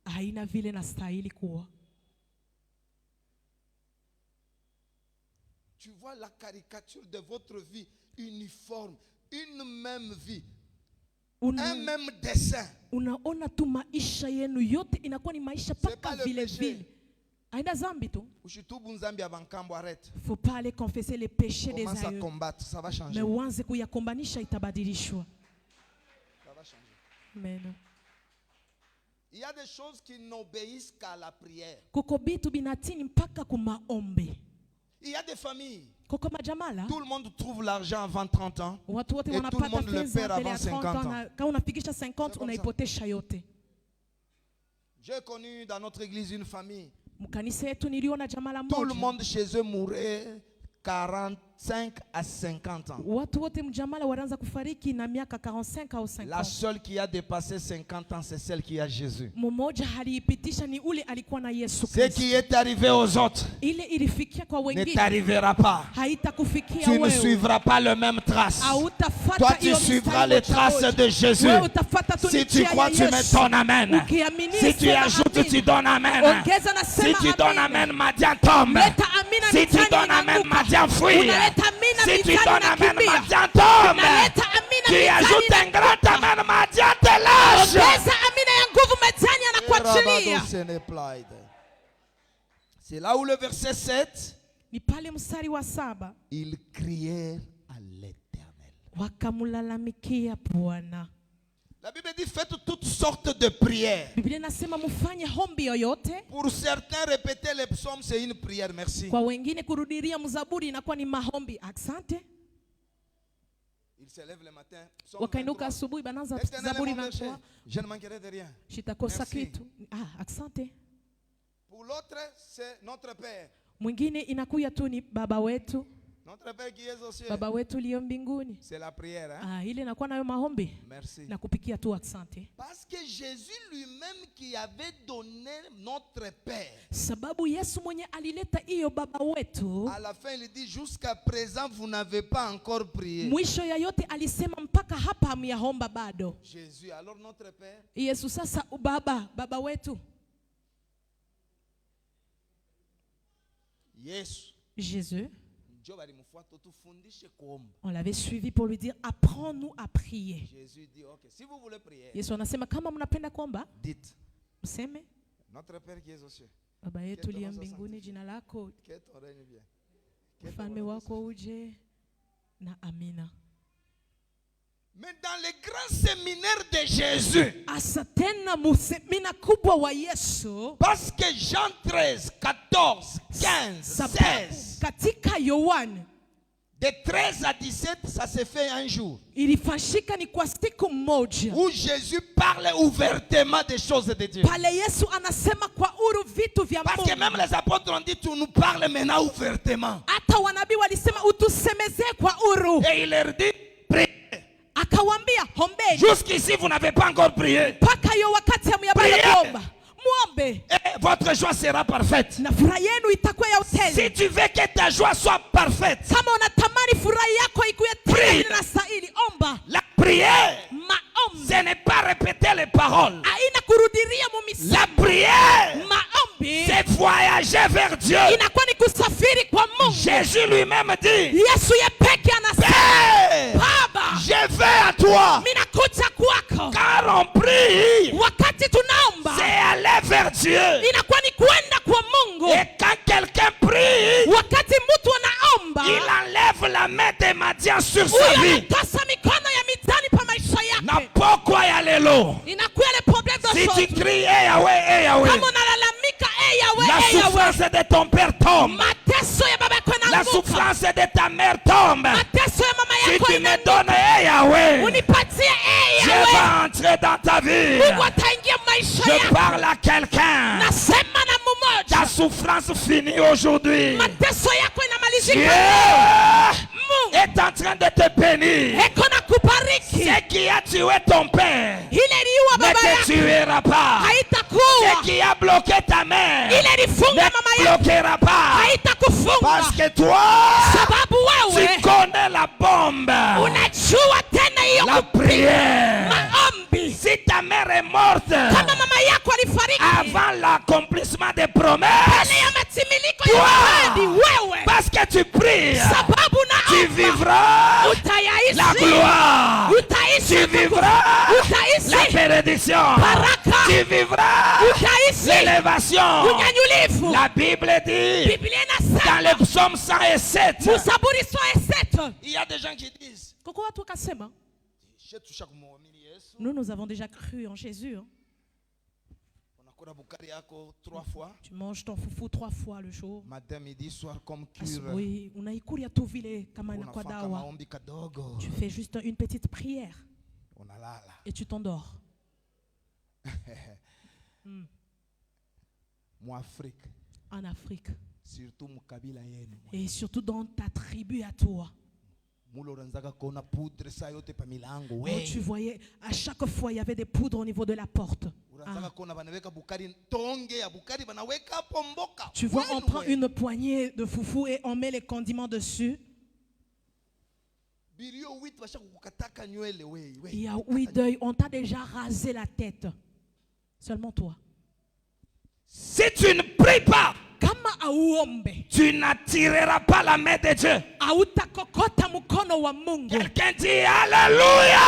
haina vile na stahili kuwa. Tu vois la caricature de votre vie uniforme, une même vie, un même dessin. Unaona tu maisha yenu yote inakuwa ni maisha pas paka le vile péché. vile. Haina zambi tu. Ushitu bunzambi abankambo, arrête. Faut pas aller confesser les péchés des Commence à aïeux. combattre, ça va changer. Mais uanze kuyakombanisha itabadilishwa. Ça va changer. Amen. Il y a des choses qui n'obéissent qu'à la prière. Kuko bitu binatini mpaka kumaombi. Il y a des familles. Kuko majamala. Tout le monde trouve l'argent avant 30 ans. Watu wote Et tout le wanapata monde le fedha perd mbele ya avant 30 50 ans. ans. Na kama unafikisha 50 comme unaipotesha yote. J'ai connu dans notre église une famille. Mkanisa yetu niliona jamala Tout le moja. monde chez eux mourait 45 à 50 ans. Watu wote mjamala wanaanza kufariki na miaka 45 au La 50. seule qui a dépassé 50 ans, c'est celle qui a Jésus. Mmoja aliipitisha ni ule alikuwa na Yesu Ce Kristo. qui est arrivé aux autres Ile ilifikia kwa ne wengine t'arrivera pas. haitakufikia Tu ne wewe. suivras pas le même trace. Hautafuata Toi, tu hiyo suivras mstari les moja traces moja. de Jésus. Wewe utafuata tu Si tu njia crois, ya tu mets Yesu. ton amen. Ukiamini, Si tu sema ajoutes, amina. tu donnes amen. Ongeza na Si sema tu donnes amina. amen, Madian tombe. Leta amina, Si tu mitani donnes amen, inaanguka. Madian fuit. Unaleta amina, Si tu mitani donnes amen, inakimbia. Madian tombe. Unaleta amina, Tu mitani ajoutes un grand inakufa. amen, Madian te lâche. Ongeza amina ya nguvu, mitani anakuachilia. C'est là où le verset 7, Ni pale mstari wa 7 ils crièrent à l'Éternel. wakamlalamikia Bwana. La Bible dit faites toutes sortes de prières. Biblia inasema mfanye hombi yoyote. Pour certains, répéter les psaumes, c'est une prière. Merci. Kwa wengine kurudilia mzaburi inakuwa ni mahombi. Asante. Ils se lèvent le matin. Psaume Wakainuka 23. asubuhi banaanza Éternel est zaburi mon berger, 23. je ne manquerai de rien. Shitakosa Merci. kitu. Asante. Pour l'autre, c'est notre Père. Mwingine inakuya tu ni baba wetu. Notre Père qui est aux cieux. Baba wetu liyo mbinguni. C'est la prière. Hein? Ile inakuwa nayo maombi. Merci. Na kupikia tu asante. Parce que Jésus lui-même qui avait donné notre Père. Sababu Yesu mwenye alileta hiyo baba wetu. À la fin il dit jusqu'à présent vous n'avez pas encore prié. Mwisho ya yote alisema mpaka hapa hamyaomba bado. Jésus alors notre Père. Yesu sasa baba wetu. Yesu. Jésus. On l'avait suivi pour lui dire apprends-nous à prier. Jésus dit OK, si vous voulez prier. Yesu anasema kama mnapenda kuomba, dites. Mseme. Notre Père qui est aux cieux. Baba yetu uliye mbinguni, jina lako. Ufalme wako uje na amina. Mais dans les grands séminaires de Jésus, parce que Jean 13, 14, 15, 16, de 13 à 17, ça se fait un jour. Où Jésus parle ouvertement des choses de Dieu. Parce que même les apôtres ont dit, tu nous parles maintenant ouvertement. Et il leur dit, priez. Jusqu'ici, vous n'avez pas encore prié. Priez. Et votre joie sera parfaite. Si tu veux que ta joie soit parfaite, prie. La prière, ce n'est pas répéter les paroles. La prière, c'est voyager vers Dieu. Jésus lui-même dit, Père, je vais à toi. Car on prie, c'est aller vers Dieu. Et quand quelqu'un prie, il enlève la main des Madians sur sa vie. Si tu cries, Yahweh, Yahweh, la souffrance de ton père tombe. La souffrance de ta mère tombe. Si tu me donnes Yahweh, je vais entrer dans ta vie. Je parle à quelqu'un. Ta souffrance finit aujourd'hui. Dieu est en train de te bénir. Ce qui a tué ton père ne te tuera pas. Ce qui a bloqué ta mère ne bloquera pas. Parce que toi, tu connais la bombe, la prière. Si ta mère est morte avant l'accomplissement des promesses, toi, parce que tu pries, tu vivras la gloire, tu vivras la bénédiction, tu vivras l'élévation. La Bible dit dans le psaume 107, il y a des gens qui disent, nous avons déjà cru en Jésus. Hein. Tu manges ton foufou 3 fois le jour. Matin, midi, soir, comme oui, tu fais juste une petite prière et tu t'endors. En Afrique. Et surtout dans ta tribu à toi. Tu voyais, à chaque fois, il y avait des poudres au niveau de la porte. Tu vois, on prend une poignée de foufou et on met les condiments dessus. Il y a 8 deuils, on t'a déjà rasé la tête. Seulement toi. Si tu ne pries pas, tu n'attireras pas la main de Dieu. Quelqu'un dit Alléluia.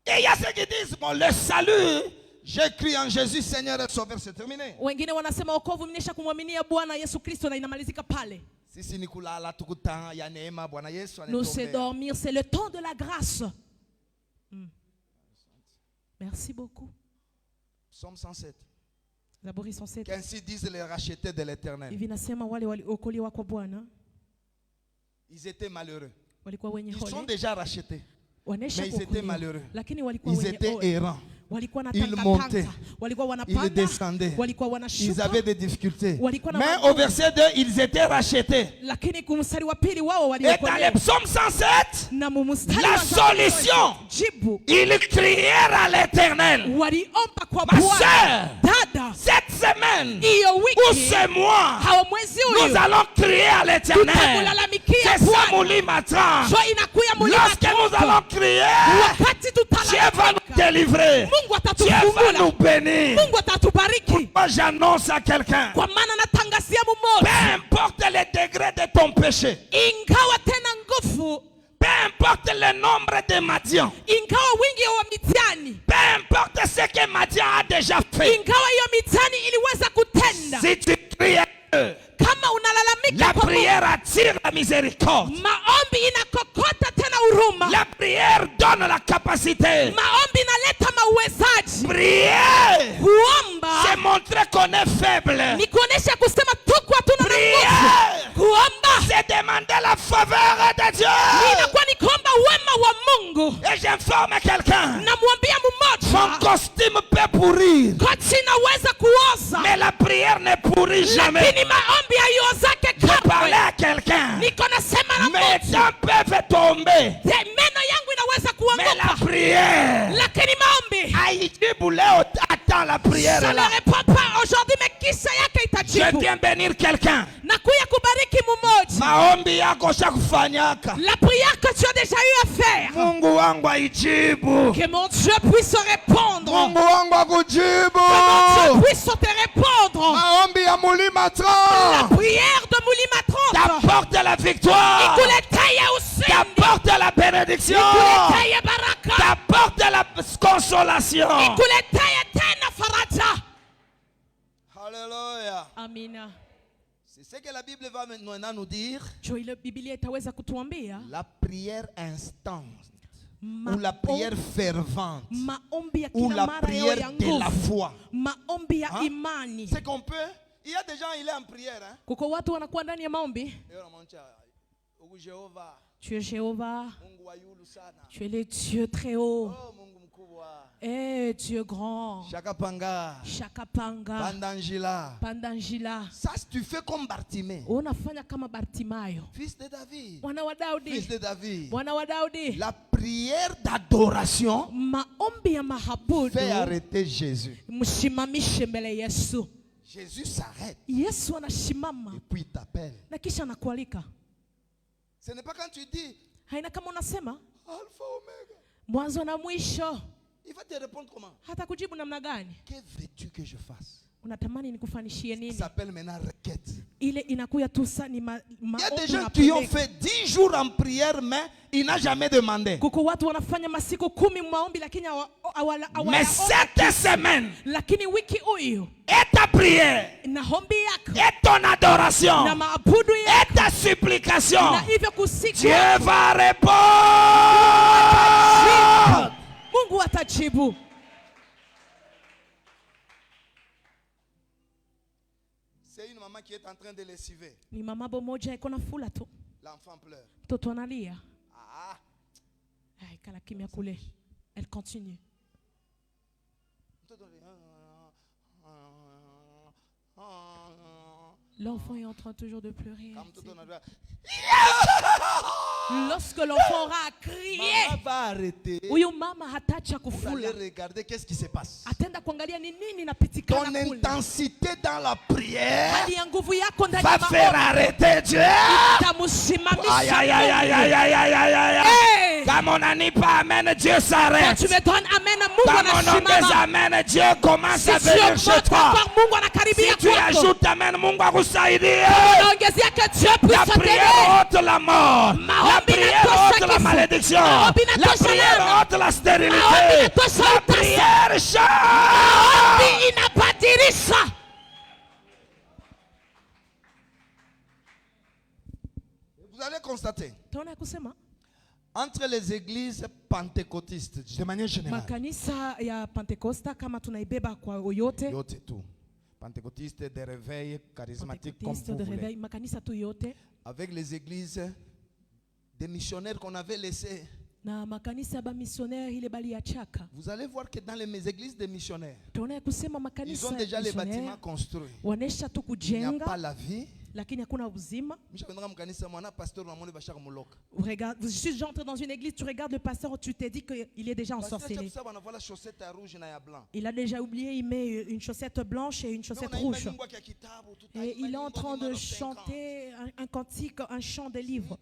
Et il y a ceux qui disent bon, le salut, j'ai cru en Jésus Seigneur et Sauveur, c'est terminé. Nous c'est dormir, c'est le temps de la grâce. Merci beaucoup. Psaume 107. Qu'ainsi disent les rachetés de l'Éternel. Ils étaient malheureux. Ils sont déjà rachetés. Mais ils étaient malheureux. Ils étaient errants. walikuwa na Ils montaient, walikuwa ils wanapanda, descendaient, walikuwa ils wanashuka, avaient des difficultés. walikuwa na Mais magumu. au verset 2, ils étaient rachetés. Lakini kumstari wa pili wao Et dans waliokolewa. les psaumes 107, Na mumstari la wa Zaburi solution, jibu ils crièrent à l'Éternel. waliomba kwa Ma Bwana. sœur, Dada, cette semaine, hiyo ou wiki ce mois, hawa mwezi nous huyu allons crier à l'Éternel. tutamlalamikia C'est ça, Bwana. Moulima Tran. So inakuya mulima Lorsque nous allons crier, wakati Dieu va nous tutalalamika, délivrer. Mungu Dieu va atatufungula, nous bénir. Mungu atatubariki. Moi, j'annonce à quelqu'un, Kwa maana natangazia peu mmoja, importe le degré de ton péché, ingawa tena nguvu, peu importe le nombre de Madian, ingawa wingi wa mitihani, peu importe ce que Madian a déjà fait, ingawa hiyo mitihani iliweza kutenda, si tu cries à Dieu, kama unalalamika la kwa Mungu, prière attire la miséricorde. maombi inakokota tena huruma, La prière donne la capacité. maombi inaleta mauwezaji. Prier, Kuomba c'est montrer qu'on est faible. ni kuonesha kusema tuko hatuna na nguvu. Prier, Kuomba c'est demander la faveur de Dieu. inakuwa ni kuomba wema wa Mungu. Et j'informe quelqu'un, Namwambia mon mmoja, costume peut pourrir, koti inaweza kuoza, mais la prière ne pourrit jamais. lakini maombi haiozake Je parlais kamwe. à quelqu'un, Niko nasema na mes mmoja, dents peuvent tomber, meno yangu inaweza mais la kuanguka, prière, lakini maombi Aïdibu Léo attend la prière ça ne là. répond pas aujourd'hui, mais kisha yake Je itajibu. viens bénir quelqu'un. Nakuya kubariki mmoja. Maombi yako shakufanyaka. La prière que tu as déjà eu à faire, Mungu wangu aijibu. que mon Dieu puisse répondre, Mungu wangu akujibu. que mon Dieu puisse te répondre. Maombi ya Mulima La Tran. prière de Mulima 30 T'apporte la victoire. ikuleteye ushindi, T'apporte la bénédiction. ikuleteye baraka, T'apporte la consolation. ikuleteye tena faraja. Alléluia. Amina. C'est ce que la Bible va maintenant nous dire. Jo, ile Biblia itaweza kutuambia La prière instante. ma- Ou la prière fervente. maombi ya Ou kila la mara yao ya prière de la nguvu, foi. maombi ya Hein? imani. C'est qu'on peut. Il y a des gens, il est en prière. Hein? Kuko watu wanakuwa ndani ya maombi. Tu es Jéhovah, tu es le Dieu très haut, et Dieu grand, Shakapanga. Shakapanga, Pandangila. Pandangila. Ça, tu fais comme Bartimée. Unafanya kama Bartimayo, Fils de David. mwana wa Fils Daudi, de David. mwana wa Daudi. La prière d'adoration Maombi ya mahabudu fait arrêter Jésus. mshimamishe mbele Yesu. Jésus s'arrête Yesu anashimama et puis il t'appelle. na kisha anakualika. Ce n'est pas quand tu dis Haina kama unasema Alpha Omega. mwanzo na mwisho. Il va te répondre comment? Hata kujibu namna gani? Que veux-tu que je fasse? Unatamani nikufanishie Ça nini? s'appelle maintenant requête. Ile inakuya tu sa ni Il y a maombi des gens qui ont unapeleka. fait 10 jours en prière, mais il n'a jamais demandé. Kuko watu wanafanya masiku 10 maombi lakini Mais cette semaine, lakini wiki huyu et ta prière, na hombi yako et ton adoration, na maabudu et yako ta supplication, na hivyo kusikia Dieu va répondre. Mungu atajibu. C'est une maman qui est en train de lessiver. Ni mamabo moja iko na fula tu, L'enfant pleure. mtoto analia. Ah, Ai, kala kimya kule. Elle continue. L'enfant est en train toujours de pleurer. Lorsque l'enfant aura crié, Maman va arrêter. huyu mama hatacha Pour aller kufula, regarder qu'est-ce qui se passe. atenda kuangalia ni nini Ton inapitikana kule. intensité dans la prière Hali ya nguvu yako ndani va ya faire maombi arrêter Dieu. itamsimamisha Aïe, aïe, aïe, aïe, aïe, aïe, aïe, aïe, aïe. Hey! Comme on n'a ni pas amen, Dieu Quand s'arrête. tu me donnes amen, Mungu Comme on ongeze anasimama. amen, Dieu commence Si à tu venir chez augmentes toi. encore, Mungu Si anakaribia tu kwako. ajoutes amen, Mungu akusaidie. Unaongezea que Dieu La puisse te prière donner. ôte la mort. La Maombi prière inatosha ôte la kifo. malédiction. Maombi La inatosha prière laana. ôte la stérilité. Maombi inatosha La utasa. prière change. Maombi inabadilisha. Vous allez constater, Tunaona kusema entre les églises pentecôtistes, de manière générale, makanisa ya Pentecosta kama tunaibeba kwa yote, yote tout, pentecôtistes de réveil charismatique comme Pentecoste vous de voulez, réveil, makanisa tu yote, avec les églises des missionnaires qu'on avait laissés Na makanisa ba missionnaire ile bali achaka. Vous allez voir que dans les églises des missionnaires, Tunaona kusema ils makanisa ont déjà les bâtiments missionnaire construits. wanesha tu Il n'y a pas kujenga la vie. lakini hakuna uzima. Regarde, je suis entré dans une église, tu regardes le pasteur, tu t'es dit qu'il est déjà ensorcelé. Il a déjà oublié, il met une chaussette blanche et une chaussette rouge. Et il est en train de chanter un cantique, un chant des livres.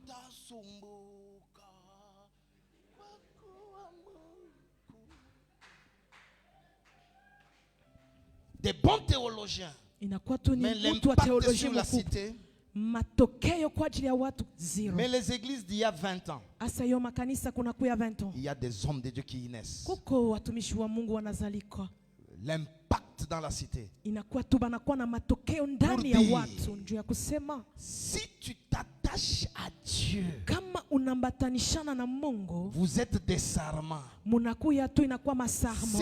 Des bons théologiens. Mais l'impact sur la cité. Mais les églises d'il y a 20 ans, il y a des hommes de Dieu qui y naissent. L'impact dans la cité. Si tu t'attaches à Dieu, vous êtes des sarments. Si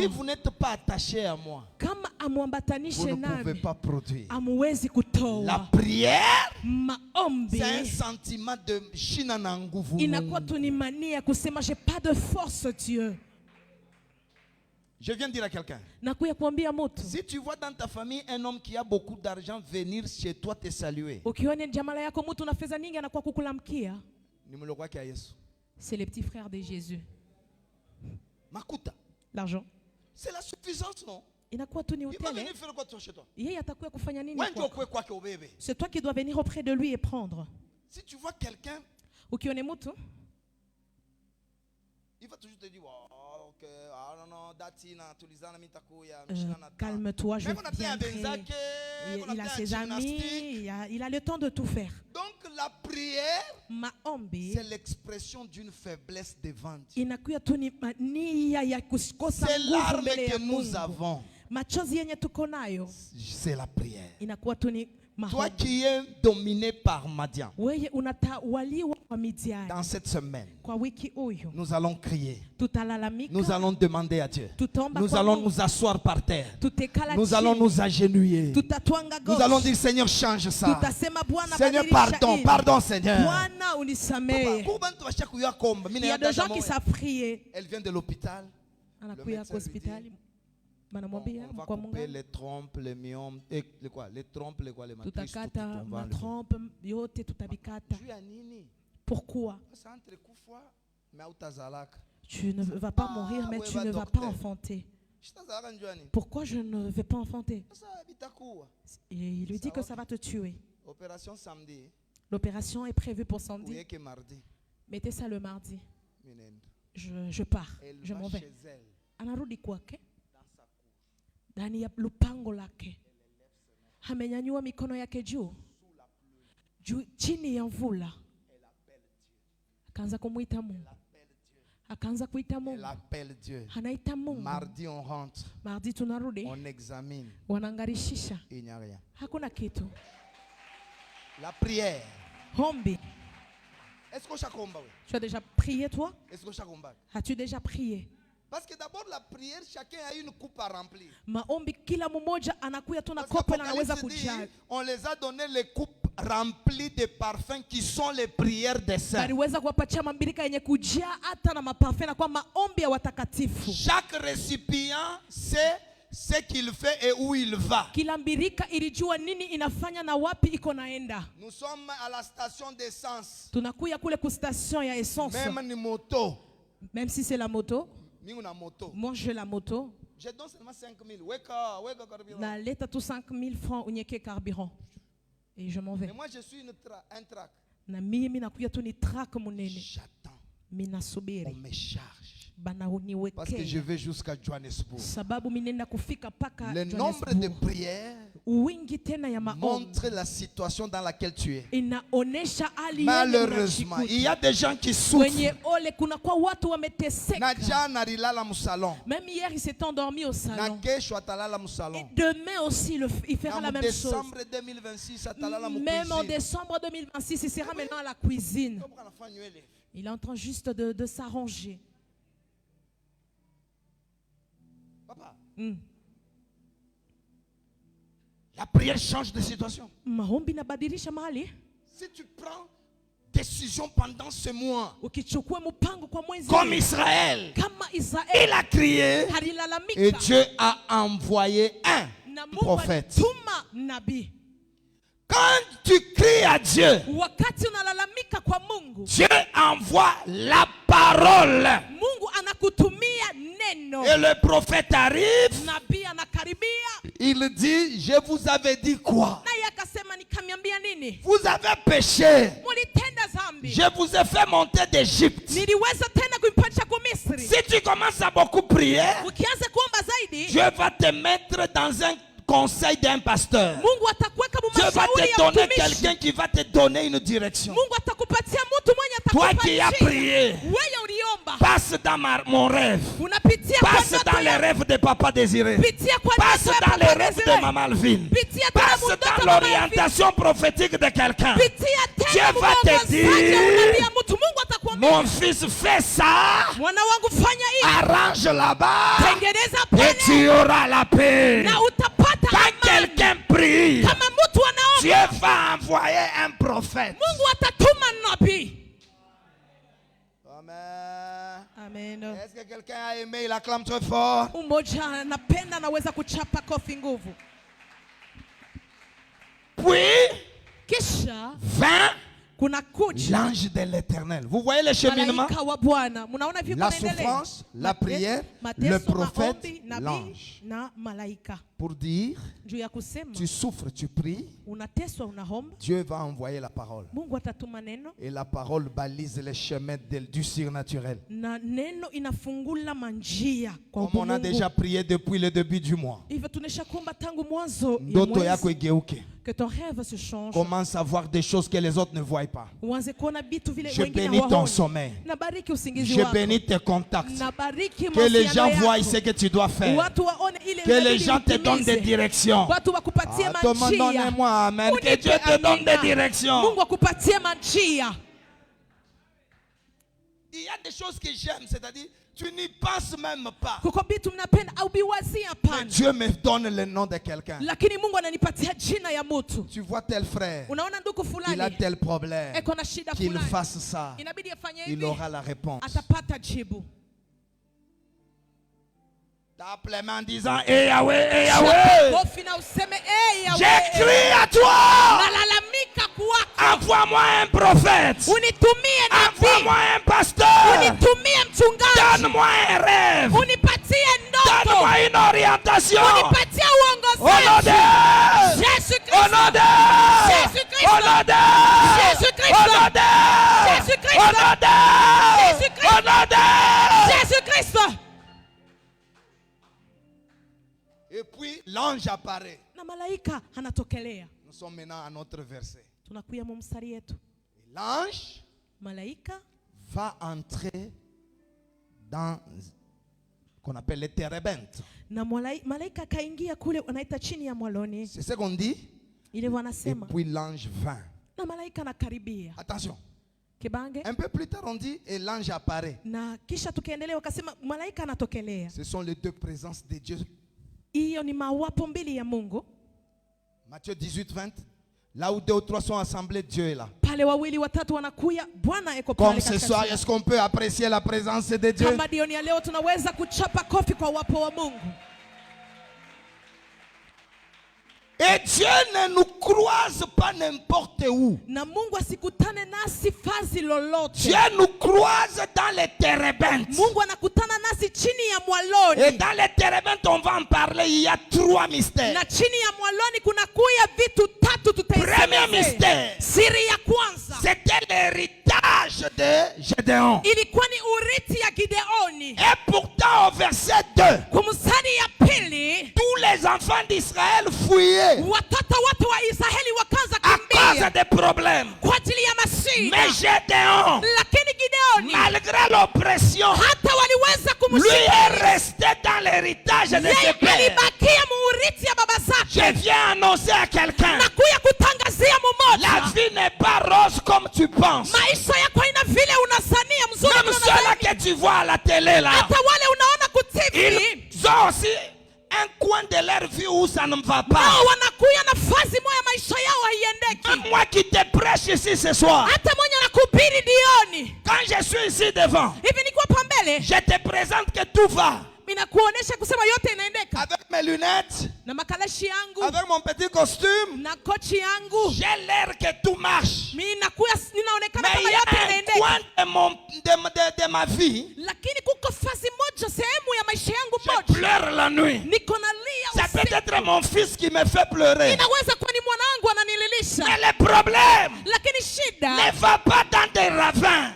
vous n'êtes pas attaché à moi, vous ne pouvez pas produire. La prière, c'est un sentiment de shinananguvu. J'ai pas de force, Dieu. Je viens de dire à quelqu'un, si tu vois dans ta famille un homme qui a beaucoup d'argent venir chez toi te saluer, c'est les petits frères de Jésus. Makuta. L'argent. C'est la suffisance, non? Il va venir faire quoi chez toi? C'est toi qui dois venir auprès de lui et prendre. Si tu vois quelqu'un, il va toujours te dire, calme-toi, je viendrai. Il a ses amis, il a le temps de tout faire. Donc la prière, c'est l'expression d'une faiblesse devant Dieu. C'est l'arme que nous avons. C'est la prière. Toi qui es dominé par Madian, dans cette semaine, nous allons crier. Nous allons demander à Dieu. Nous allons nous asseoir par terre. Nous allons nous agenouiller. Nous allons dire, Seigneur, change ça. Seigneur, pardon. Pardon, Seigneur. Il y a des gens qui savent prier. Elle vient de l'hôpital. Le médecin lui dit, on va couper les trompes, les myomes, et les trompes, les matrices, Pourquoi? Tu ne vas pas mourir, mais tu ne vas pas enfanter. Pourquoi je ne vais pas enfanter? Et il lui dit que ça va te tuer. L'opération est prévue pour samedi. Mettez ça le mardi. Je pars, je m'en vais. Anarudi kwake ndani ya lupango lake, amenyanyua mikono yake juu chini ya mvula, akaanza kumuita Mungu, akaanza kuita Mungu, anaita Mungu. Mardi on rentre, mardi tunarudi, on examine, wanangarishisha, il n'y a rien. Hakuna kitu. La prière. Hombi. Est-ce que tu as déjà prié toi? Est-ce que as-tu déjà prié? Parce que d'abord la prière, chacun a une coupe à remplir. Maombi kila mmoja anakuya tu na kopo na anaweza kujaa. On les a donné les coupes remplies de parfums qui sont les prières des saints. Aliweza kuwapatia mambirika yenye kujaa hata na maparfum na kwa maombi ya watakatifu. Chaque récipient sait ce qu'il fait et où il va. Kila mbirika ilijua nini inafanya na wapi iko naenda. Nous sommes à la station d'essence. Tunakuya kule ku station ya essence. Même ni moto. Même si c'est la moto. Moi j'ai la moto. Je donne seulement 5 000. Na leta tout 5 000 francs unyeke carburant. Et je m'en vais. Mais moi je suis un trac. Na mimi nakuya tu ni track munene. J'attends. Minasubiri. On me charge. Parce que je vais jusqu'à Johannesburg. Le nombre de prières montre la situation dans laquelle tu es. Malheureusement, il y a des gens qui souffrent. Même hier, il s'est endormi au salon. Et demain aussi, il fera la même chose. Même en décembre 2026, il sera maintenant à la cuisine. Il est en train juste de s'arranger. Papa, la prière change de situation. Si tu prends des décision pendant ce mois. Comme Comme Israël. Il a crié et Dieu a envoyé un prophète. Quand tu cries à Dieu, Dieu envoie la parole. Et le prophète arrive. Il dit, je vous avais dit quoi? Vous avez péché. Je vous ai fait monter d'Égypte. Si tu commences à beaucoup prier, Dieu va te mettre dans un conseil d'un pasteur. Dieu va te donner quelqu'un qui va te donner une direction. Toi qui as prié, passe dans mon rêve. Passe dans les rêves de Papa Désiré. Passe dans les rêves de Maman Alvin. Passe dans l'orientation prophétique de quelqu'un. Dieu va te dire, mon fils, fais ça. Arrange là-bas et tu auras la paix. Quand quelqu'un prie, Dieu va envoyer un prophète. Amen. Est-ce que quelqu'un a aimé? Il acclame très fort. Puis, 20. L'ange de l'Éternel. Vous voyez le cheminement? La souffrance, la prière, le prophète, l'ange. Pour dire, tu souffres, tu pries, Dieu va envoyer la parole. Et la parole balise les chemins du surnaturel. Comme on a déjà prié depuis le début du mois. Que ton rêve se change. Commence à voir des choses que les autres ne voient pas. Je bénis ton sommeil. Je bénis tes contacts. Que les gens voient ce que tu dois faire. Que les gens te donnent des directions. Demandez-moi, amen. Que Dieu te donne des directions. Il y a des choses que j'aime, c'est-à-dire tu n'y penses même pas. Mais Dieu me donne le nom de quelqu'un. Tu vois tel frère, il a tel problème, qu'il fasse ça, il aura la réponse. Tape les mains en disant, eh Yahweh, eh Yahweh, j'écris à toi. Envoie-moi un prophète. Envoie-moi un pasteur. Donne-moi un rêve. Donne-moi une orientation. Au nom de Jésus-Christ. Au nom de Jésus-Christ. Au nom de Jésus-Christ. Au nom de Jésus-Christ. Au nom de Jésus-Christ. Au nom de Jésus-Christ. Et puis l'ange apparaît. Nous sommes maintenant à notre verset. L'ange va entrer dans qu'on appelle les térébintes. C'est ce qu'on dit. Et puis l'ange vint. Attention. Un peu plus tard on dit et l'ange apparaît. Ce sont les deux présences de Dieu. Matthieu 18, 20. Là où 2 ou 3 sont assemblés, Dieu est là. Comme ce soir, est-ce qu'on peut apprécier la présence de Dieu? Et Dieu ne nous croise pas n'importe où. Dieu nous croise dans les térébintes. Et dans les térébintes, on va en parler. Il y a 3 mystères. Premier mystère, c'était l'héritage de Gédéon. Et pourtant au verset 2, tous les enfants d'Israël fouillaient à cause des problèmes. Mais Gédéon, malgré l'oppression, lui est resté dans l'héritage de ses pères. Je viens annoncer à quelqu'un, la vie n'est pas rose comme tu penses. Même ceux-là que tu vois à la télé là, ils ont aussi un coin de leur vie où ça ne va pas. Moi qui te prêche ici ce soir, Quand je suis ici devant, je te présente que tout va. Avec mes lunettes, avec mon petit costume, j'ai l'air que tout marche. Mais il y a un coin de ma vie, je pleure la nuit. C'est peut-être mon fils qui me fait pleurer. Mais le problème ne va pas dans des ravins.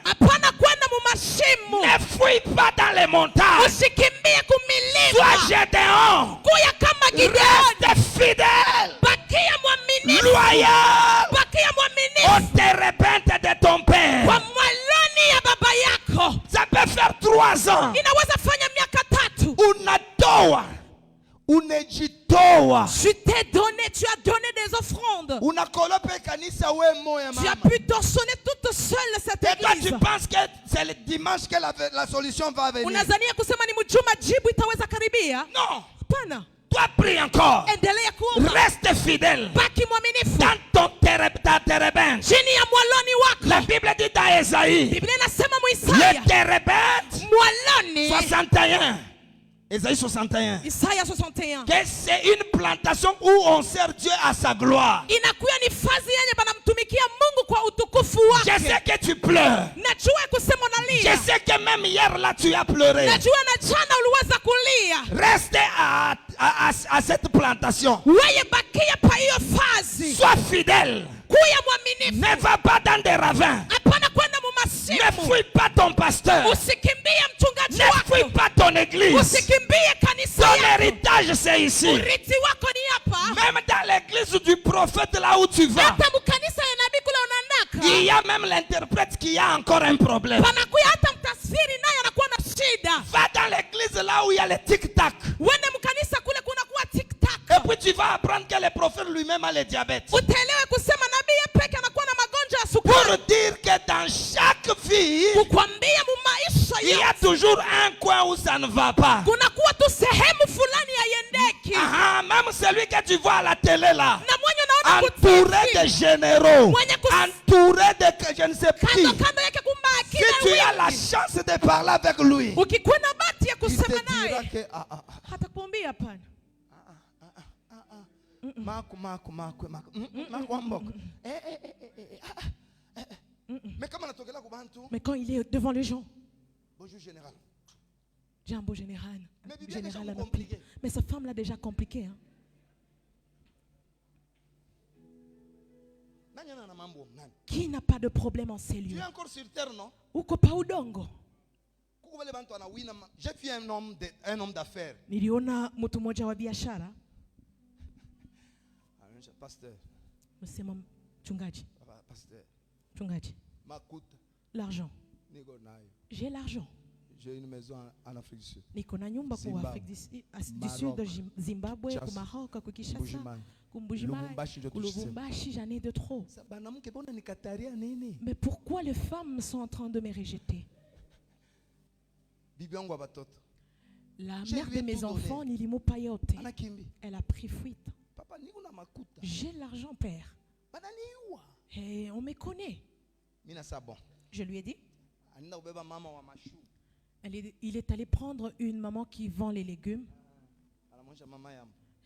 Ne fuis pas dans les montagnes. Sois gédéon. Reste fidèle. Loyal. On te repente de ton père. Ça peut faire 3 ans. Unatoa. Unejitoa. Tu t'es donné, tu as donné des offrandes. Tu as pu torsionner toute seule cette église. Et toi tu penses que c'est le dimanche que la solution va venir? Non. Toi prie encore. Reste fidèle. Dans ta térébinthe. La Bible dit dans Esaïe, le térébinthe 61. Esaïe 61. Que c'est une plantation où on sert Dieu à sa gloire. Je sais que tu pleures. Je sais que même hier là tu as pleuré. Reste à cette plantation. Sois fidèle. Ne va pas dans des ravins. Ne fuis pas ton pasteur. Ne fuis pas ton église. Ton héritage c'est ici. Même dans l'église du prophète là où tu vas, il y a même l'interprète qui a encore un problème. Va dans l'église là où il y a le tic-tac. Et puis tu vas apprendre que le prophète lui-même a le diabète. Pour dire que dans chaque vie, il y a toujours un coin où ça ne va pas. Même celui que tu vois à la télé là, entouré de généraux, entouré de je ne sais qui. Si tu as la chance de parler avec lui, il te dira que mais quand il est devant les gens, bonjour général. J'ai un beau général. Mais cette femme l'a déjà compliqué. Hein? Qui n'a pas de problème en ces lieux? Tu es encore sur terre, non? J'ai vu un homme d'affaires. Pasteur. L'argent. J'ai l'argent. J'ai une maison en Afrique du Sud. Du Sud, Zimbabwe, au Maroc, au Kinshasa, Lubumbashi, j'en ai de trop. Mais pourquoi les femmes sont en train de me rejeter? La mère de mes enfants, Nilimu Payote, elle a pris fuite. J'ai l'argent, père. Et on me connaît. Je lui ai dit. Il est allé prendre une maman qui vend les légumes.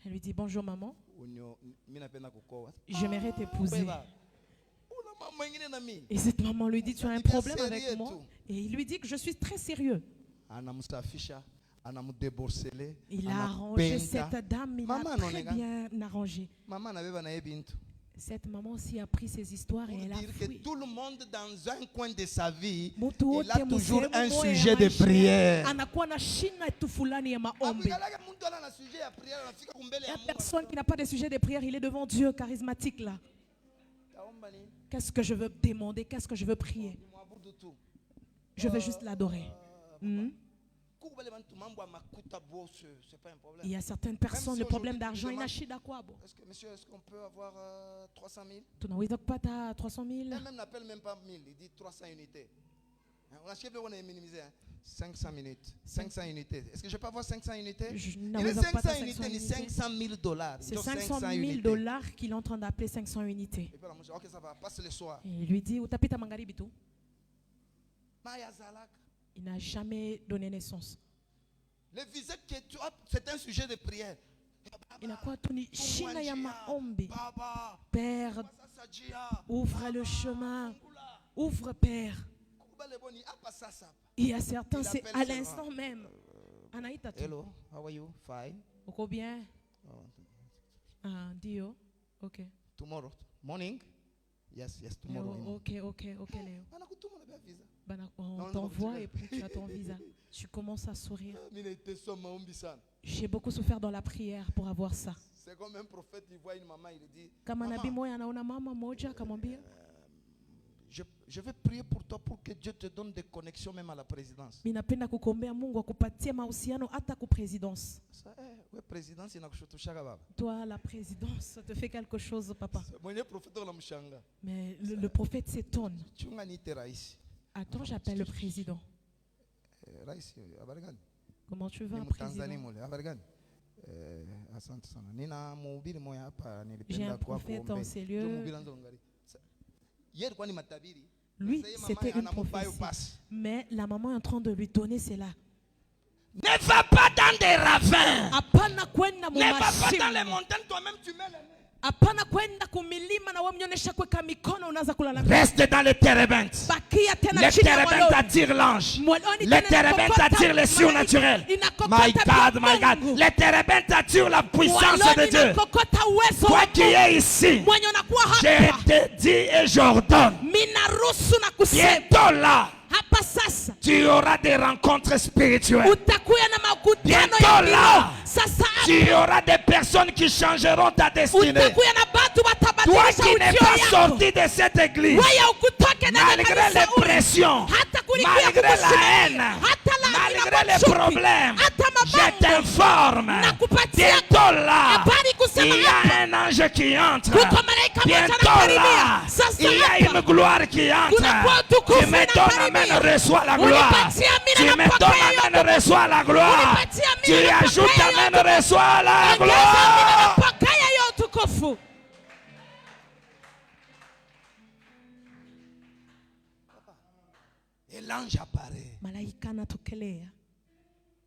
Elle lui dit bonjour maman. J'aimerais t'épouser. Et cette maman lui dit tu as un problème avec moi. Et il lui dit que je suis très sérieux. Il a arrangé cette dame, il a très bien arrangé. Cette maman aussi a pris ses histoires et elle a fui. Tout le monde dans un coin de sa vie, il a toujours un sujet de prière. Il n'y a personne qui n'a pas de sujet de prière, il est devant Dieu charismatique là. Qu'est-ce que je veux demander? Qu'est-ce que je veux prier? Je veux juste l'adorer. Il y a certaines personnes, le problème d'argent, il n'a pas. Monsieur, est-ce qu'on peut avoir 300 000? Tu n'as pas 300 000? Il n'appelle même pas 1000, il dit 300 unités. On a minimisé. 500 minutes. 500 unités. Est-ce que je peux avoir 500 unités? Il est 500 unités, ni 500 000 dollars. C'est 500 000 dollars qu'il est en train d'appeler 500 unités. Ok, ça va, passe le soir. Et il lui dit, utapita magharibi tu. Il n'a jamais donné naissance. Le visage que tu as, c'est un sujet de prière. Père, ouvre le chemin. Ouvre, Père. Il y a certains, c'est à l'instant même. Hello, how are you? Fine. Oko bien? Dio. Ok. Tomorrow morning? Yes, tomorrow. Ok, Léo. On t'envoie et puis tu as ton visa. Tu commences à sourire. J'ai beaucoup souffert dans la prière pour avoir ça. C'est comme un prophète, il voit une maman, il dit, je vais prier pour toi pour que Dieu te donne des connexions même à la présidence. Toi, la présidence, ça te fait quelque chose, papa. Mais le prophète s'étonne. Attends, j'appelle le président. Comment tu vas, président? J'ai un prophète en ces lieux. Lui, c'était une prophétie. Mais la maman est en train de lui donner cela. Ne va pas dans des ravins. Ne va pas dans les montagnes, toi-même tu mets les mains. Reste dans les térébintes. Les térébintes attirent l'ange. Les térébintes attirent le surnaturel. My God. Les térébintes attirent la puissance de Dieu. Toi qui es ici, je te dis et j'ordonne. Bientôt là, tu auras des rencontres spirituelles. Bientôt là, tu auras des personnes qui changeront ta destinée. Toi qui n'es pas sorti de cette église, malgré les pressions, malgré la haine, malgré les problèmes, je t'informe. Bientôt là, il y a un ange qui entre. Bientôt là, il y a une gloire qui entre. Tu me donnes, amen, reçois la gloire. Tu me donnes, amen, reçois la gloire. Tu ajoutes, amen, reçois la gloire. Et l'ange apparaît.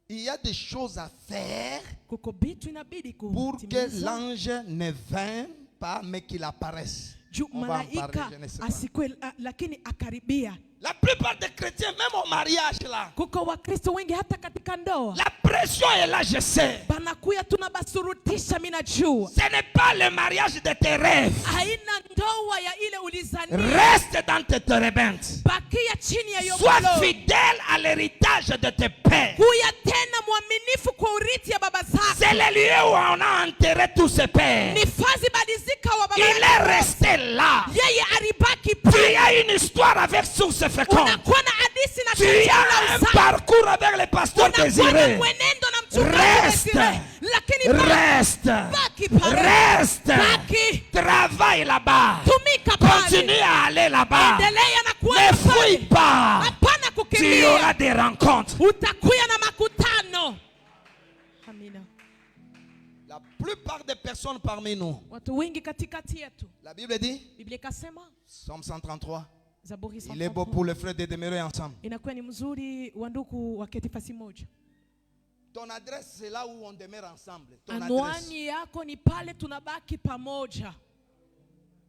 Il y a des choses à faire pour que l'ange ne vienne pas, mais qu'il apparaisse. On va en parler, je ne sais pas. La plupart des chrétiens, même au mariage là, la pression est là, je sais. Ce n'est pas le mariage de tes rêves. Reste dans tes térébintes. Sois fidèle à l'héritage de tes pères. C'est le lieu où on a enterré tous ses pères. Il est resté là. Tu as une histoire avec Source Féconde. Tu as un parcours avec le pasteur Désiré. Reste. Travaille là-bas. Continue à aller là-bas. Ne fuis pas. Tu auras des rencontres. La plupart des personnes parmi nous, la Bible dit, Somme 133, il est beau pour les frères de demeurer ensemble. Ton adresse, c'est là où on demeure ensemble. Ton adresse.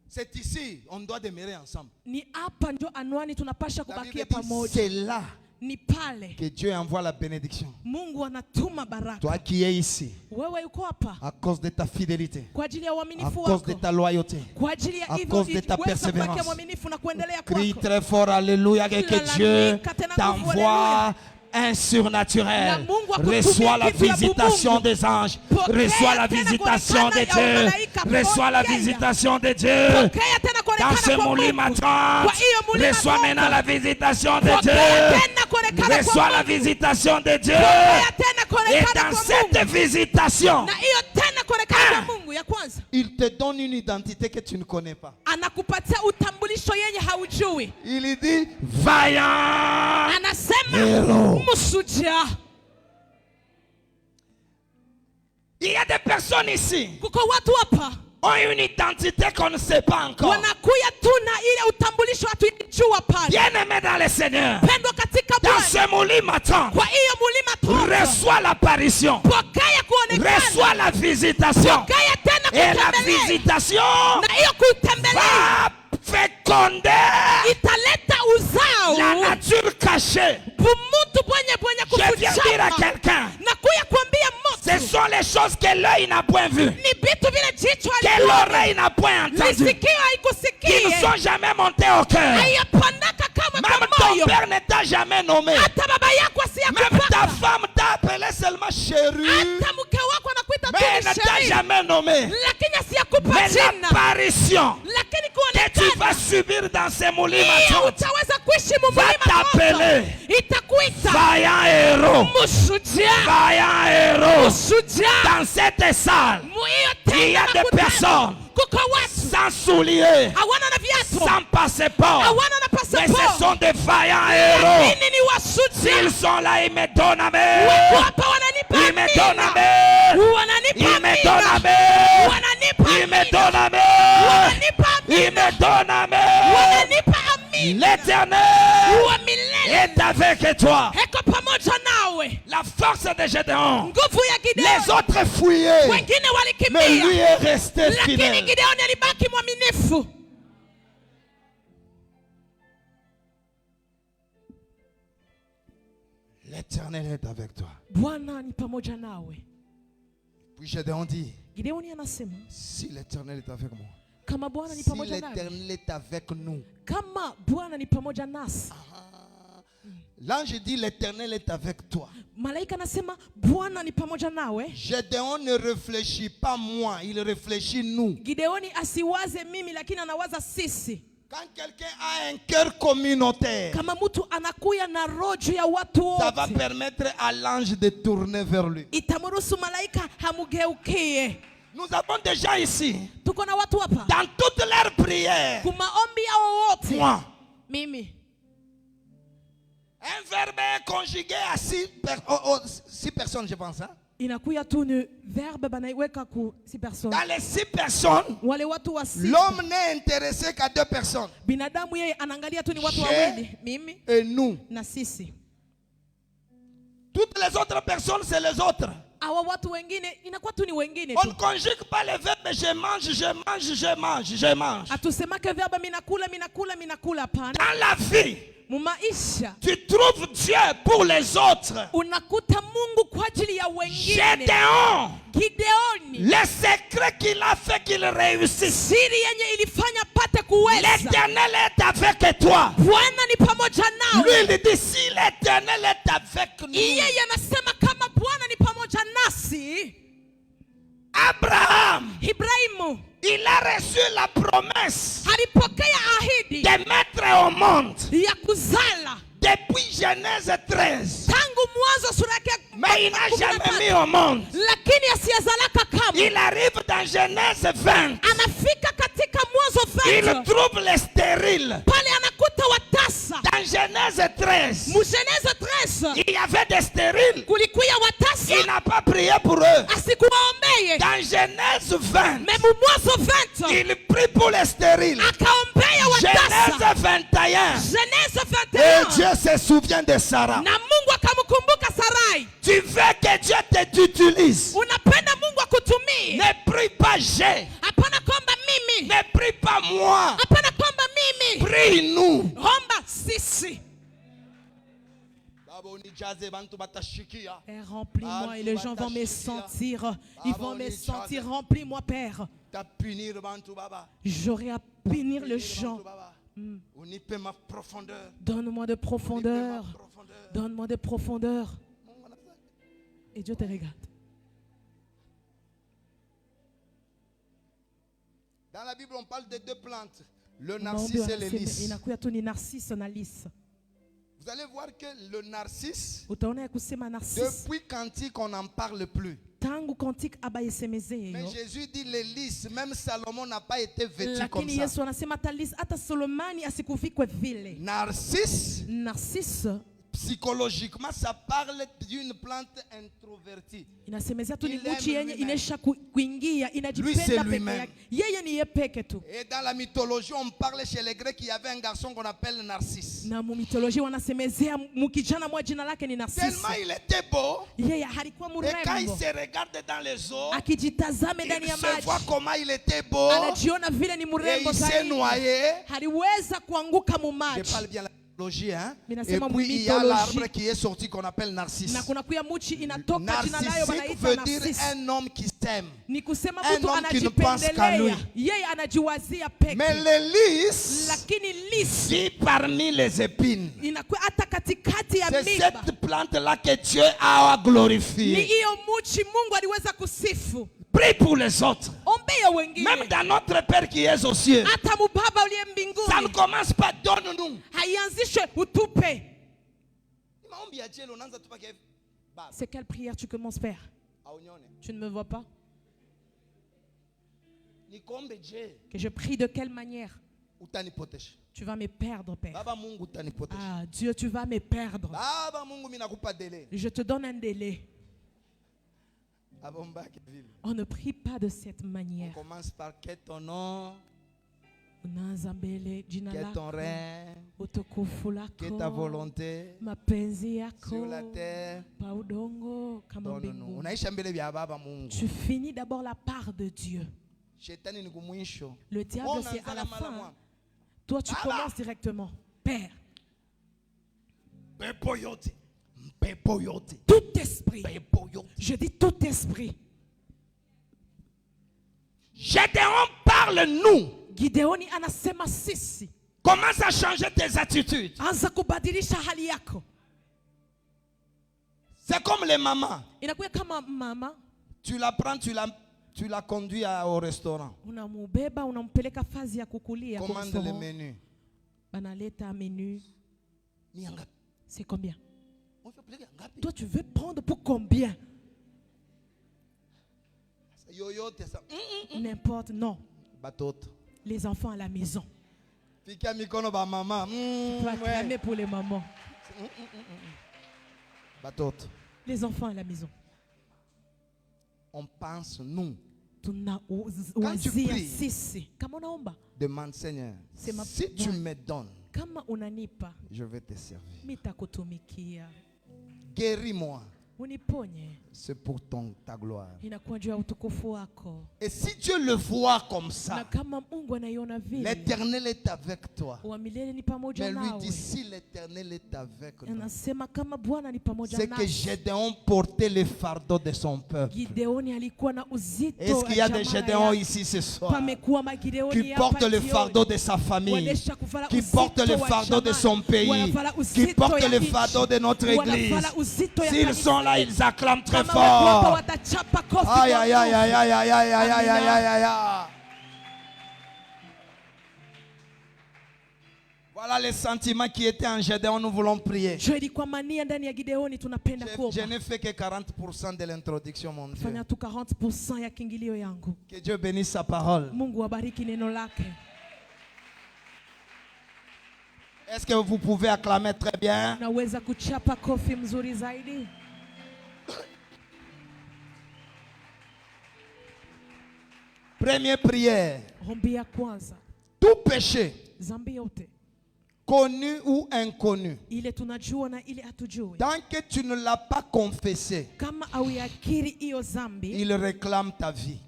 C'est ici, on doit demeurer ensemble. C'est là que Dieu envoie la bénédiction. Toi qui es ici, à cause de ta fidélité, à cause de ta loyauté, à cause de ta persévérance, crie très fort alléluia, que Dieu t'envoie un surnaturel. Reçois la visitation des anges. Reçois la visitation de Dieu. Reçois la visitation de Dieu. Dans ce monument 30, reçois maintenant la visitation de Dieu. Reçois la visitation de Dieu. Et dans cette visitation, il te donne une identité que tu ne connais pas. Il dit vaillant héros. Il y a des personnes ici ont une identité qu'on ne sait pas encore. Bien aimé dans le Seigneur, mulima Trump reçoit l'apparition, reçoit la visitation, et la visitation va féconder la nature cachée. Je viens dire à quelqu'un, ce sont les choses que l'œil n'a point vues, que l'oreille n'a point entendues, qui ne sont jamais montées au cœur. Même ton père ne t'a jamais nommé. Même ta femme t'a appelé seulement chérie, mais ne t'a jamais nommé. Mais l'apparition que tu vas subir dans ces moulins va t'appeler vaillant héros. Vaillant héros. Dans cette salle, il y a des personnes sans souliers, sans passeport, mais ce sont des vaillants héros. S'ils sont là, ils me donnent à ils me donnent à ils me donnent à ils me donnent à ils me donnent à l'Éternel est avec toi. La force de Gédéon, les autres fuyaient, mais lui est resté fidèle. L'Éternel est avec toi. Puis Gédéon dit, si l'Éternel est avec moi, si l'Éternel est avec nous. L'ange dit l'Éternel est avec toi. Gédéon ne réfléchit pas moi, il réfléchit nous. Quand quelqu'un a un cœur communautaire, ça va permettre à l'ange de tourner vers lui. Nous avons déjà ici, dans toutes leurs prières, moi, un verbe conjugué à 6 personnes, je pense. Hein? Dans les 6 personnes, l'homme n'est intéressé qu'à 2 personnes. Et nous. Toutes les autres personnes, c'est les autres. On ne conjugue pas le verbe je mange, je mange, je mange, je mange. Dans la vie, tu trouves Dieu pour les autres. Gédéon, le secret qu'il a fait qu'il réussisse. L'Éternel est avec toi. Lui, il dit si l'Éternel est avec nous. Abraham, il a reçu la promesse de mettre au monde depuis Genèse 13. Mais il n'a jamais mis au monde. Il arrive dans Genèse 20. Il trouve les stériles. Dans Genèse 13, il y avait des stériles. Il n'a pas prié pour eux. Dans Genèse 20, il prie pour les stériles. Genèse 21, et Dieu se souvient de Sarah. Tu veux que Dieu t'utilise. Ne prie pas j'ai. Ne prie pas moi. Prie nous. Et remplis-moi et les gens vont me sentir. Ils vont me sentir. Remplis-moi, Père. J'aurai à punir les gens. Donne-moi de profondeur. Donne-moi de profondeur. Et Dieu te regarde. Dans la Bible, on parle de 2 plantes. Le narcisse et le lys. Vous allez voir que le narcisse, depuis Cantique, on n'en parle plus. Mais Jésus dit le lys, même Salomon n'a pas été vêtu comme ça. Narcisse, Psychologiquement, ça parle d'une plante introvertie. Inasemezea tu ni mchi yenye inesha kuingia, inajipenda peke yake. Yeye ni yeye peke tu. Et dans la mythologie, on parle chez les Grecs qu'il y avait un garçon qu'on appelle Narcisse. Na mu mythologie wanasemezea mkijana mmoja jina lake ni Narcisse. Tellement il était beau. Yeye alikuwa mrembo. Et quand il se regarde dans les eaux, akijitazame ndani ya maji, il se voit comment il était beau. Anajiona vile ni mrembo zaidi. Et il s'est noyé. Haliweza kuanguka mu maji. Je parle bien la mythologie, hein? Et puis il y a l'arbre qui est sorti qu'on appelle Narcisse. Narcissique veut dire un homme qui s'aime, un homme qui ne pense qu'à lui. Mais le lys vit parmi les épines. C'est cette plante-là que Dieu a glorifiée. Prie pour les autres. Même dans notre Père qui est aux cieux. Ça ne commence pas, donne-nous. C'est quelle prière tu commences faire? Tu ne me vois pas? Que je prie de quelle manière? Tu vas me perdre, Père. Ah, Dieu, tu vas me perdre. Je te donne un délai. On ne prie pas de cette manière. On commence par qu'est ton nom, qu'est ton règne, qu'est ta volonté sur la terre. Donne-nous. Tu finis d'abord la part de Dieu. Le diable, c'est à la fin. Toi, tu commences directement. Père, tout esprit, je dis tout esprit. Gédéon, parle-nous. Gideoni anasema sisi. Commence à changer tes attitudes. Anza kubadilisha hali yako. C'est comme les mamans. Inakuwa kama mama. Tu la prends, tu la conduis au restaurant. Unamubeba, unampeleka fazi ya kukulia. Commande le menu. Banaleta menu. C'est combien? Toi, tu veux prendre pour combien? N'importe, non. Les enfants à la maison. Tu peux acclamer pour les mamans. Les enfants à la maison. On pense nous. Quand tu pries, demande Seigneur, si tu me donnes, je vais te servir. Guéris-moi. C'est pour ta gloire. Et si Dieu le voit comme ça, l'Éternel est avec toi. Mais lui dit, si l'Éternel est avec nous, c'est que Gédéon portait le fardeau de son peuple. Est-ce qu'il y a des Gédéons ici ce soir qui portent le fardeau de sa famille, qui portent le fardeau de son pays, qui portent le fardeau de notre église? S'ils sont là, ils acclament très fort. Aïe, aïe, aïe, aïe, aïe, aïe, aïe, aïe, aïe, aïe, aïe. Voilà les sentiments qui étaient en Gédéon, nous voulons prier. Je n'ai fait que 40% de l'introduction, mon Dieu. Que Dieu bénisse sa parole. Est-ce que vous pouvez acclamer très bien? Première prière. Tout péché, connu ou inconnu, tant que tu ne l'as pas confessé, il réclame ta vie.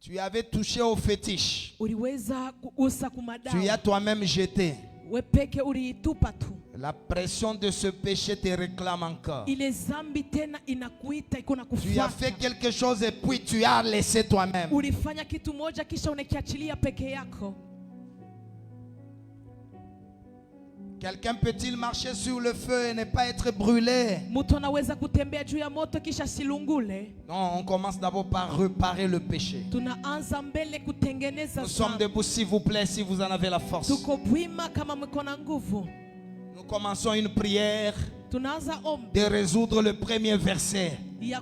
Tu avais touché au fétiche. Tu as toi-même jeté. La pression de ce péché te réclame encore. Tu as fait quelque chose et puis tu as laissé toi-même. Quelqu'un peut-il marcher sur le feu et ne pas être brûlé? Non, on commence d'abord par réparer le péché. Nous sommes debout, s'il vous plaît, si vous en avez la force. Nous commençons une prière de résoudre le premier verset. Nous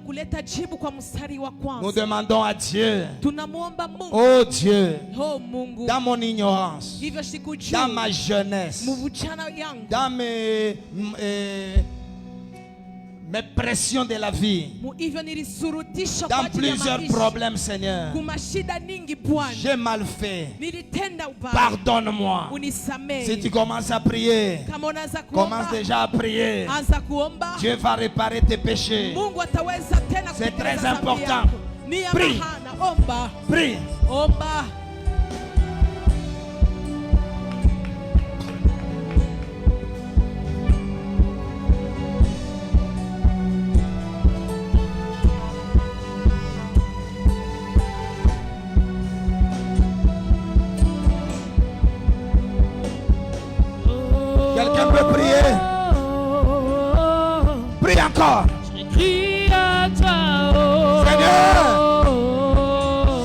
demandons à Dieu, oh Dieu, dans mon ignorance, dans ma jeunesse, dans mes pressions de la vie, dans plusieurs problèmes, Seigneur, j'ai mal fait. Pardonne-moi. Si tu commences à prier, commence déjà à prier. Dieu va réparer tes péchés. C'est très important. Prie. Prie. Quelqu'un peut prier? Prie encore. Seigneur.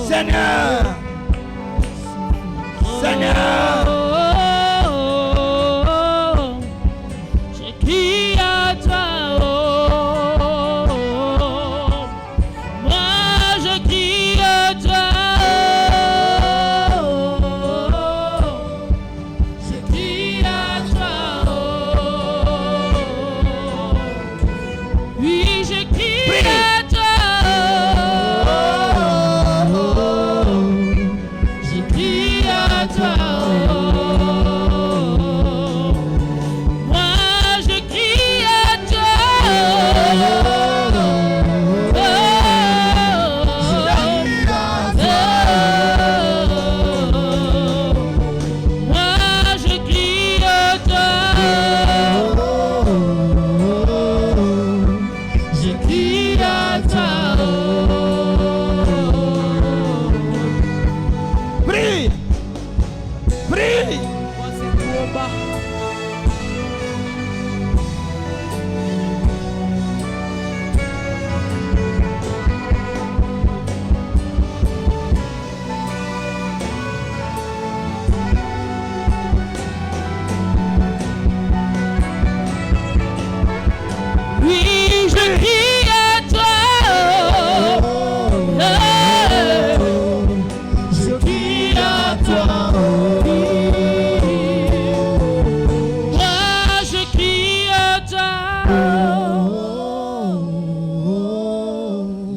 Seigneur. Seigneur. Je crie à toi. Moi je crie à toi.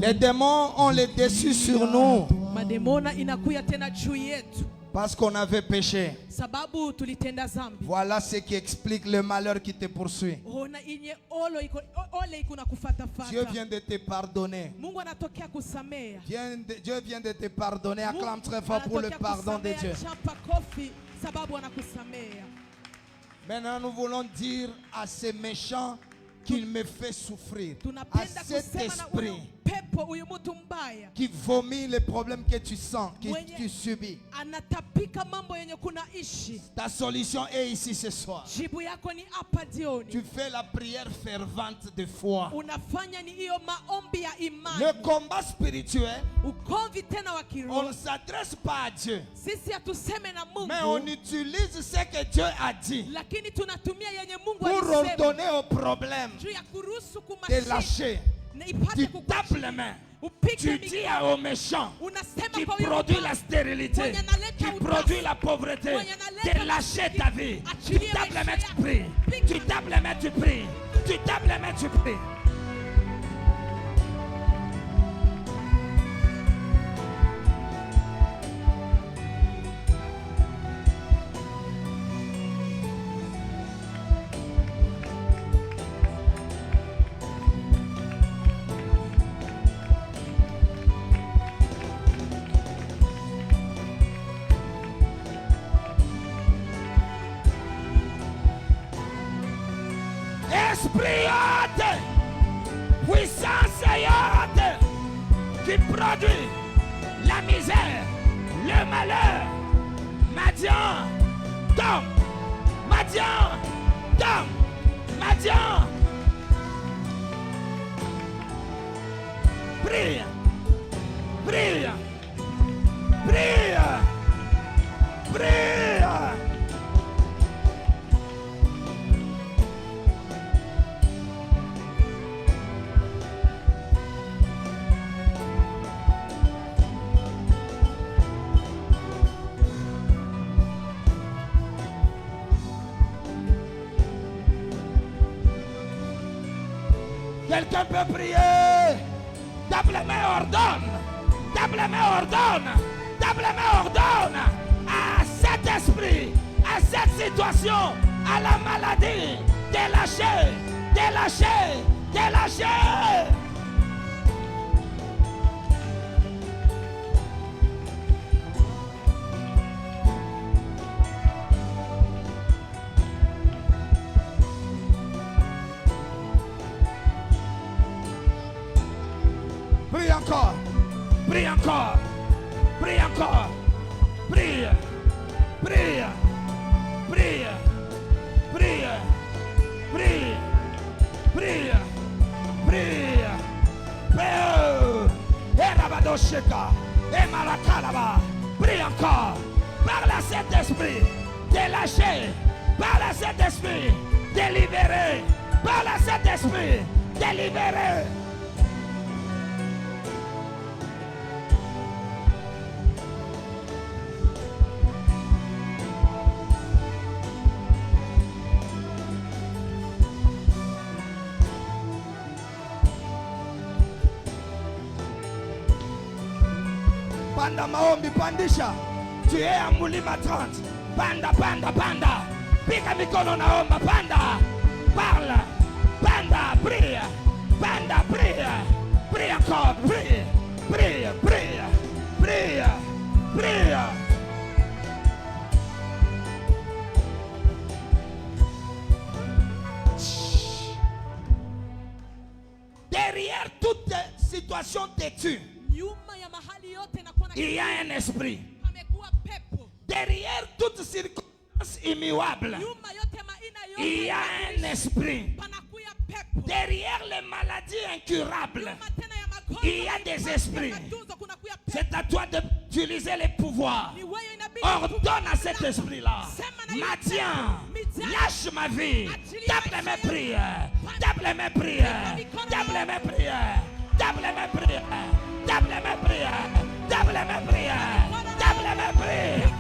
Les démons ont le dessus sur nous parce qu'on avait péché. Voilà ce qui explique le malheur qui te poursuit. Dieu vient de te pardonner. Dieu vient de te pardonner. Acclame très fort pour le pardon de Dieu. Maintenant nous voulons dire à ces méchants qu'il me fait souffrir, à cet esprit qui vomit les problèmes que tu sens, que tu subis. Ta solution est ici ce soir. Tu fais la prière fervente de foi. Le combat spirituel, on ne s'adresse pas à Dieu, mais on utilise ce que Dieu a dit pour ordonner au problème de lâcher. Tu tapes les mains. Tu dis aux méchants qui produit la stérilité, qui produit la pauvreté, de lâcher ta vie. Tu tapes les mains, tu pries. Tu tapes les mains, tu pries. Tu tapes les mains, tu pries. Esprit haute, puissance haute, qui produit la misère, le malheur. Madian, tombe, Madian, tombe, Madian. Prie, prie, prie, prie. Quelqu'un peut prier. Tape les mains, ordonne. Tape les mains, ordonne. Tape les mains, ordonne. À cet esprit, à cette situation, à la maladie, délâchez, délâchez, délâchez. Prie encore, prie encore, prie encore, prie, prie, prie, prie, prie, prie, prie, prie encore, parle à cet esprit, délâché, parle à cet esprit, délibéré, parle à cet esprit, délibéré. Panda maombi, pandisha. Tu es à Mulima 30. Panda, panda, panda. Pika mikono naomba, panda. Parle. Panda, prie. Panda, prie. Prie encore, prie. Prie, prie. Prie. Prie. Derrière toute situation têtue, il y a un esprit. Derrière toute circonstance immuable, il y a un esprit. Derrière les maladies incurables, il y a des esprits. C'est à toi d'utiliser les pouvoirs. Ordonne à cet esprit-là. Maintiens, lâche ma vie. Tape les mes prières. Tape les mes prières. Tape les mes prières. Tape les mes prières. Tape les mes prières. Tape les mes prières. Tape les mes prières.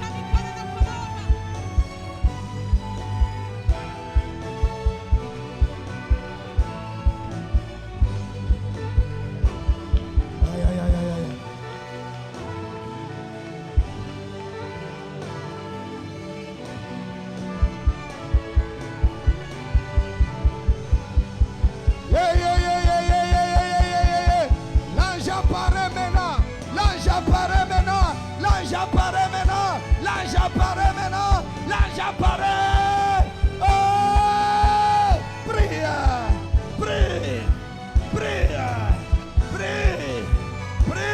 L'ange apparaît maintenant, l'ange apparaît maintenant, l'ange apparaît. Oh, prie, prie, prie, prie, prie.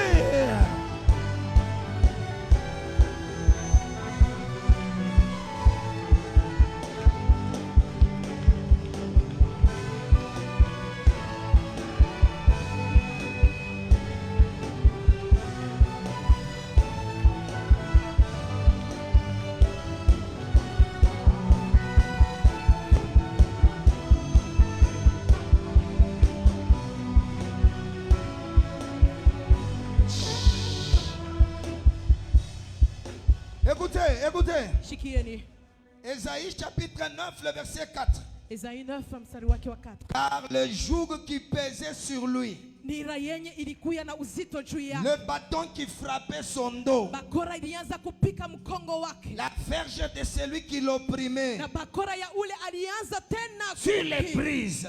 Écoutez. Ésaïe chapitre 9, le verset 4. Ésaïe 9 mstari wake wa 4. Car le joug qui pesait sur lui, nira yenye ilikuya na uzito juu yake, le bâton qui frappait son dos, bakora ilianza kupika mkongo wake, la verge de celui qui l'opprimait, na bakora ya ule alianza tena tu les brises.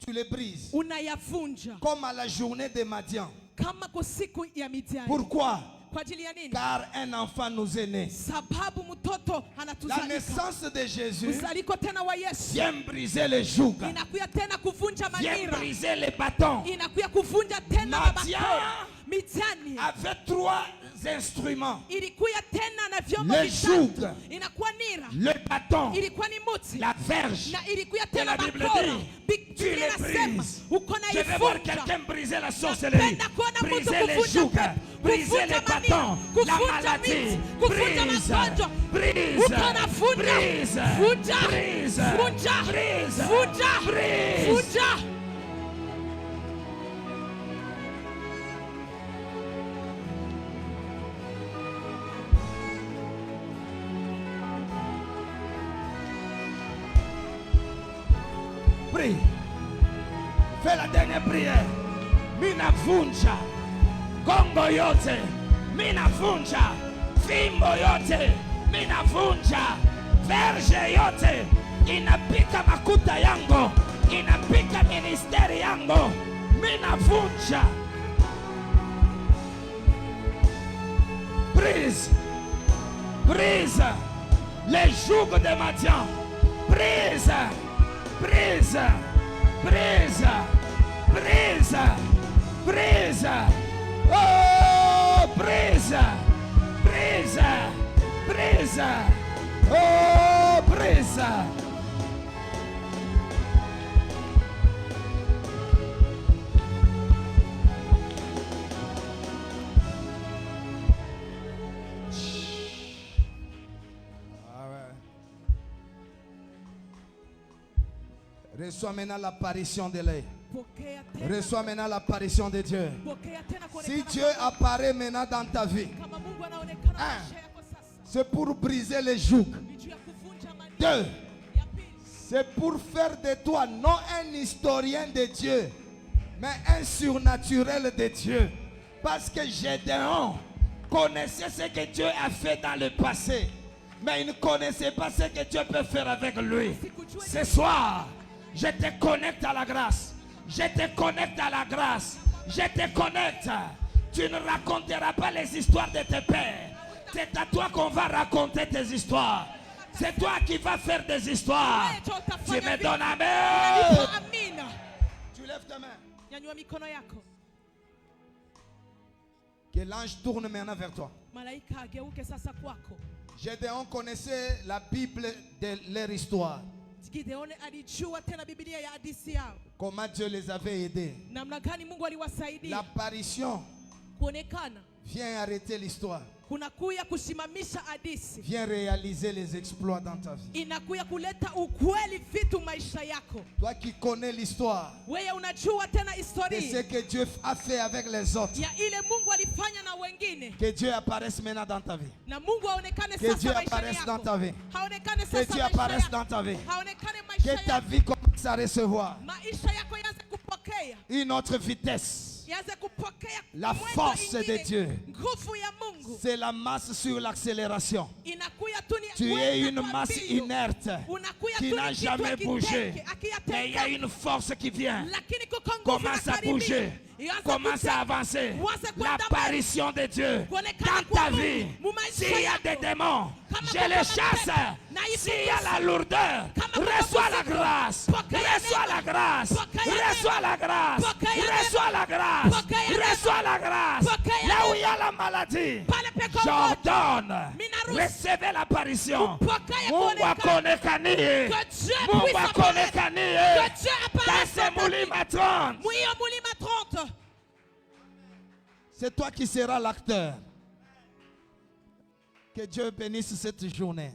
Tu les brises. Unayavunja. Comme à la journée de Madian. Kama kwa siku ya Midiani. Pourquoi? Kwa ajili ya nini? Car un enfant nous est né. Sababu mtoto anatuzalika. La naissance de Jésus uzaliko tena wa Yesu vient briser les jougs. Inakuya tena kuvunja manira. Vient briser les bâtons. Inakuya kuvunja tena mabakora. Midiani avait 3 instruments. Ilikuya tena na vyombo le joug, inakuwa nira, le bâton, ilikuwa ni muti, la verge. na ilikuya tena la Bible bakora. dit, tu les brises. Je vais voir quelqu'un briser la sorcellerie, briser les jougs, briser les bâtons, la maladie, brise, brise, brise, brise, brise, brise. Prie. Fais la dernière prière. Mina vunja gongo yote, mina vunja fimbo yote, mina vunja verge yote, inapika makuta yangu, inapika ministeri yangu, mina vunja. Brise, brise les jougs de Madian, brise, brise, brise, brise, brise, oh, brise, brise, brise, oh, brise. Reçois maintenant l'apparition de l'air. Reçois maintenant l'apparition de Dieu. Si Dieu apparaît maintenant dans ta vie, c'est pour briser les jougs. 2, c'est pour faire de toi non un historien de Dieu, mais un surnaturel de Dieu. Parce que Gédéon connaissait ce que Dieu a fait dans le passé, mais il ne connaissait pas ce que Dieu peut faire avec lui. Ce soir, je te connecte à la grâce. Je te connecte à la grâce. Je te connecte. Tu ne raconteras pas les histoires de tes pères. C'est à toi qu'on va raconter tes histoires. C'est toi qui vas faire des histoires. Tu me donnes amen. Tu lèves ta main. Que l'ange tourne maintenant vers toi. Gédéon connaissait la Bible de leur histoire. Comment Dieu les avait aidés. L'apparition vient arrêter l'histoire. Viens réaliser les exploits dans ta vie. Toi qui connais l'histoire de ce que Dieu a fait avec les autres, que Dieu apparaisse maintenant dans ta vie. Que Dieu apparaisse dans ta vie. Que Dieu apparaisse dans ta vie. Que ta vie commence à recevoir une autre vitesse. La force de Dieu, c'est la masse sur l'accélération. Tu es une masse inerte qui n'a jamais bougé, mais il y a une force qui vient, commence à bouger, commence à avancer. L'apparition de Dieu dans ta vie. S'il y a des démons, je les chasse. S'il y a la lourdeur, reçois la grâce, reçois la grâce, reçois la grâce, reçois la grâce. Reçois la grâce. Là où il y a la maladie, j'ordonne, recevez l'apparition. Mungwa konekanie. Mungwa konekanie. Kase mulima 30. C'est toi qui seras l'acteur. Que Dieu bénisse cette journée.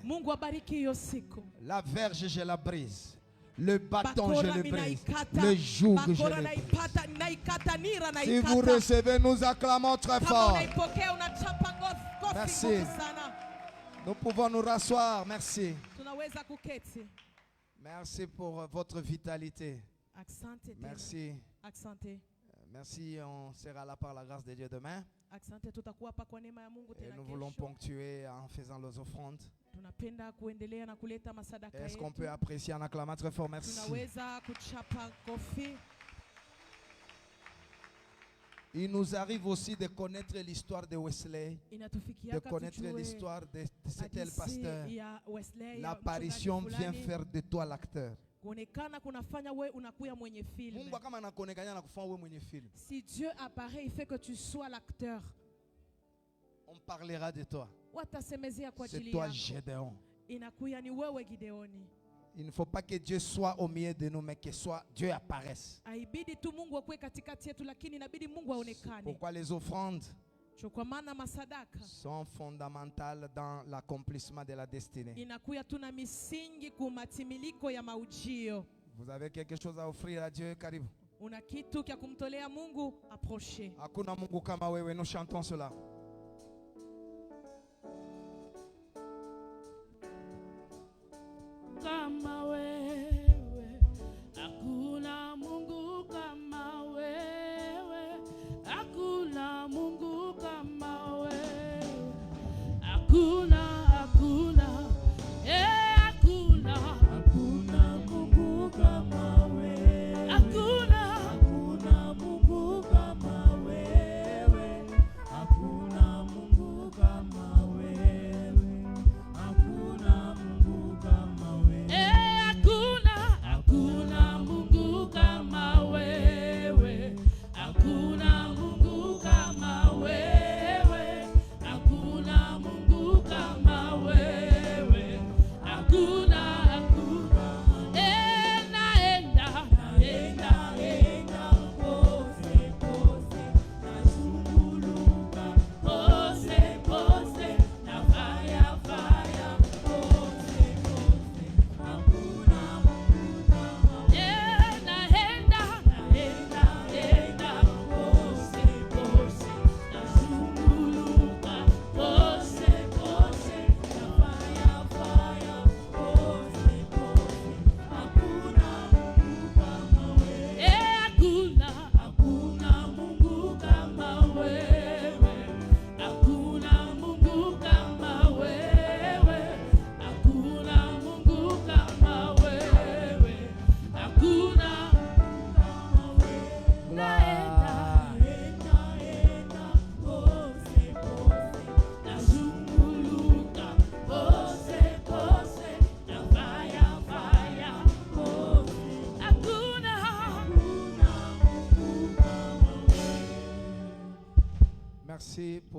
La verge, je la brise. Le bâton, je le brise. Le joug, je le brise. Si vous recevez, nous acclamons très fort. Merci. Nous pouvons nous rasseoir. Merci. Merci pour votre vitalité. Merci. Merci. On sera là par la grâce de Dieu demain. Et nous voulons ponctuer en faisant les offrandes. Est-ce qu'on peut apprécier en acclamant très fort? Merci. Il nous arrive aussi de connaître l'histoire de Wesley, de connaître l'histoire de cet tel pasteur. L'apparition vient faire de toi l'acteur. Si Dieu apparaît, il fait que tu sois l'acteur. On parlera de toi. C'est toi Gédéon. Il ne faut pas que Dieu soit au milieu de nous, mais que Dieu apparaisse. Pourquoi les offrandes sont fondamentales dans l'accomplissement de la destinée. Vous avez quelque chose à offrir à Dieu, Karibu. Hakuna Mungu kama wewe, nous chantons cela. Kama wewe, hakuna Mungu kama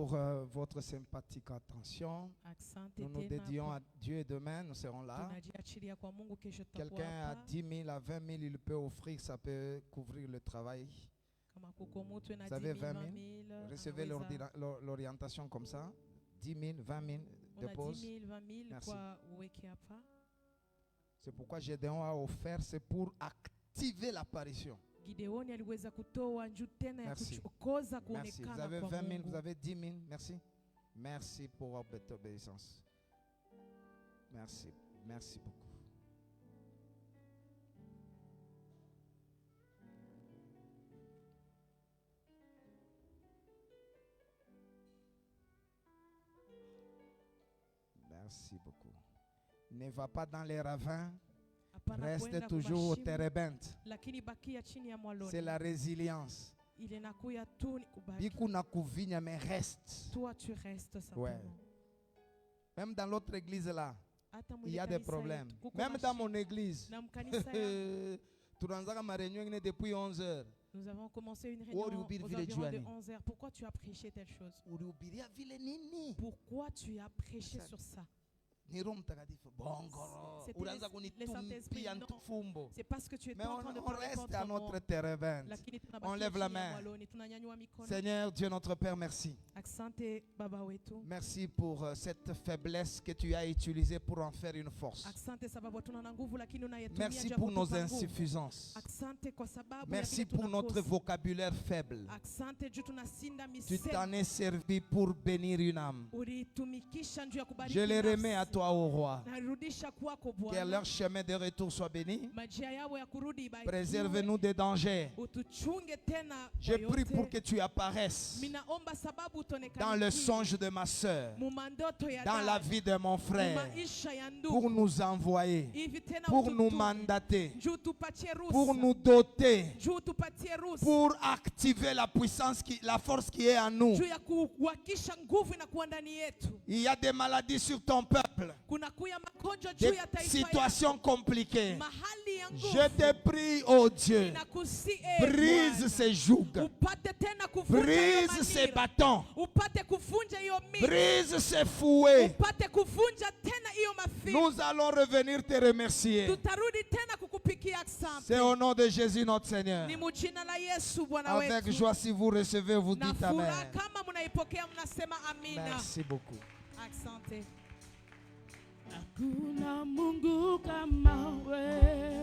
pour votre sympathique attention. Nous nous dédions à Dieu et demain nous serons là. Quelqu'un à 10 000, à 20 000, il peut offrir, ça peut couvrir le travail. Vous avez 20 000, recevez l'orientation comme ça. 10 000, 20 000, dépose. Merci. C'est pourquoi Gédéon a offert, c'est pour activer l'apparition. Merci. Merci. Vous avez 20 000, vous avez 10 000. Merci. Merci pour votre obéissance. Merci. Merci beaucoup. Merci beaucoup. Ne va pas dans les ravins. Reste toujours au térébinthe. C'est la résilience. Mais reste. Toi, tu restes simplement. Ouais. Même dans l'autre église là, il y a des problèmes. Même dans mon église. Depuis 11 heures. Nous avons commencé une réunion aux environs de 11 heures. Pourquoi tu as prêché telle chose? Pourquoi tu as prêché sur ça? C'est parce que tu es en train de parler reste à notre terrain. On lève la main. Seigneur Dieu notre Père, merci. Merci pour cette faiblesse que tu as utilisée pour en faire une force. Merci pour nos insuffisances. Merci pour notre vocabulaire faible. Tu t'en es servi pour bénir une âme. Je les remets à toi, ô roi. Que leur chemin de retour soit béni. Préserve-nous des dangers. Je prie pour que tu apparaisses dans le songe de ma soeur, dans la vie de mon frère, pour nous envoyer, pour nous mandater, pour nous doter, pour activer la puissance, la force qui est en nous. Il y a des maladies sur ton peuple, des situations compliquées. Je te prie, oh Dieu, brise ces jougs, brise ces bâtons, brise ces fouets. Nous allons revenir te remercier. C'est au nom de Jésus notre Seigneur. Avec joie, si vous recevez, vous dites Amen. Merci beaucoup. Hakuna Mungu kama wewe.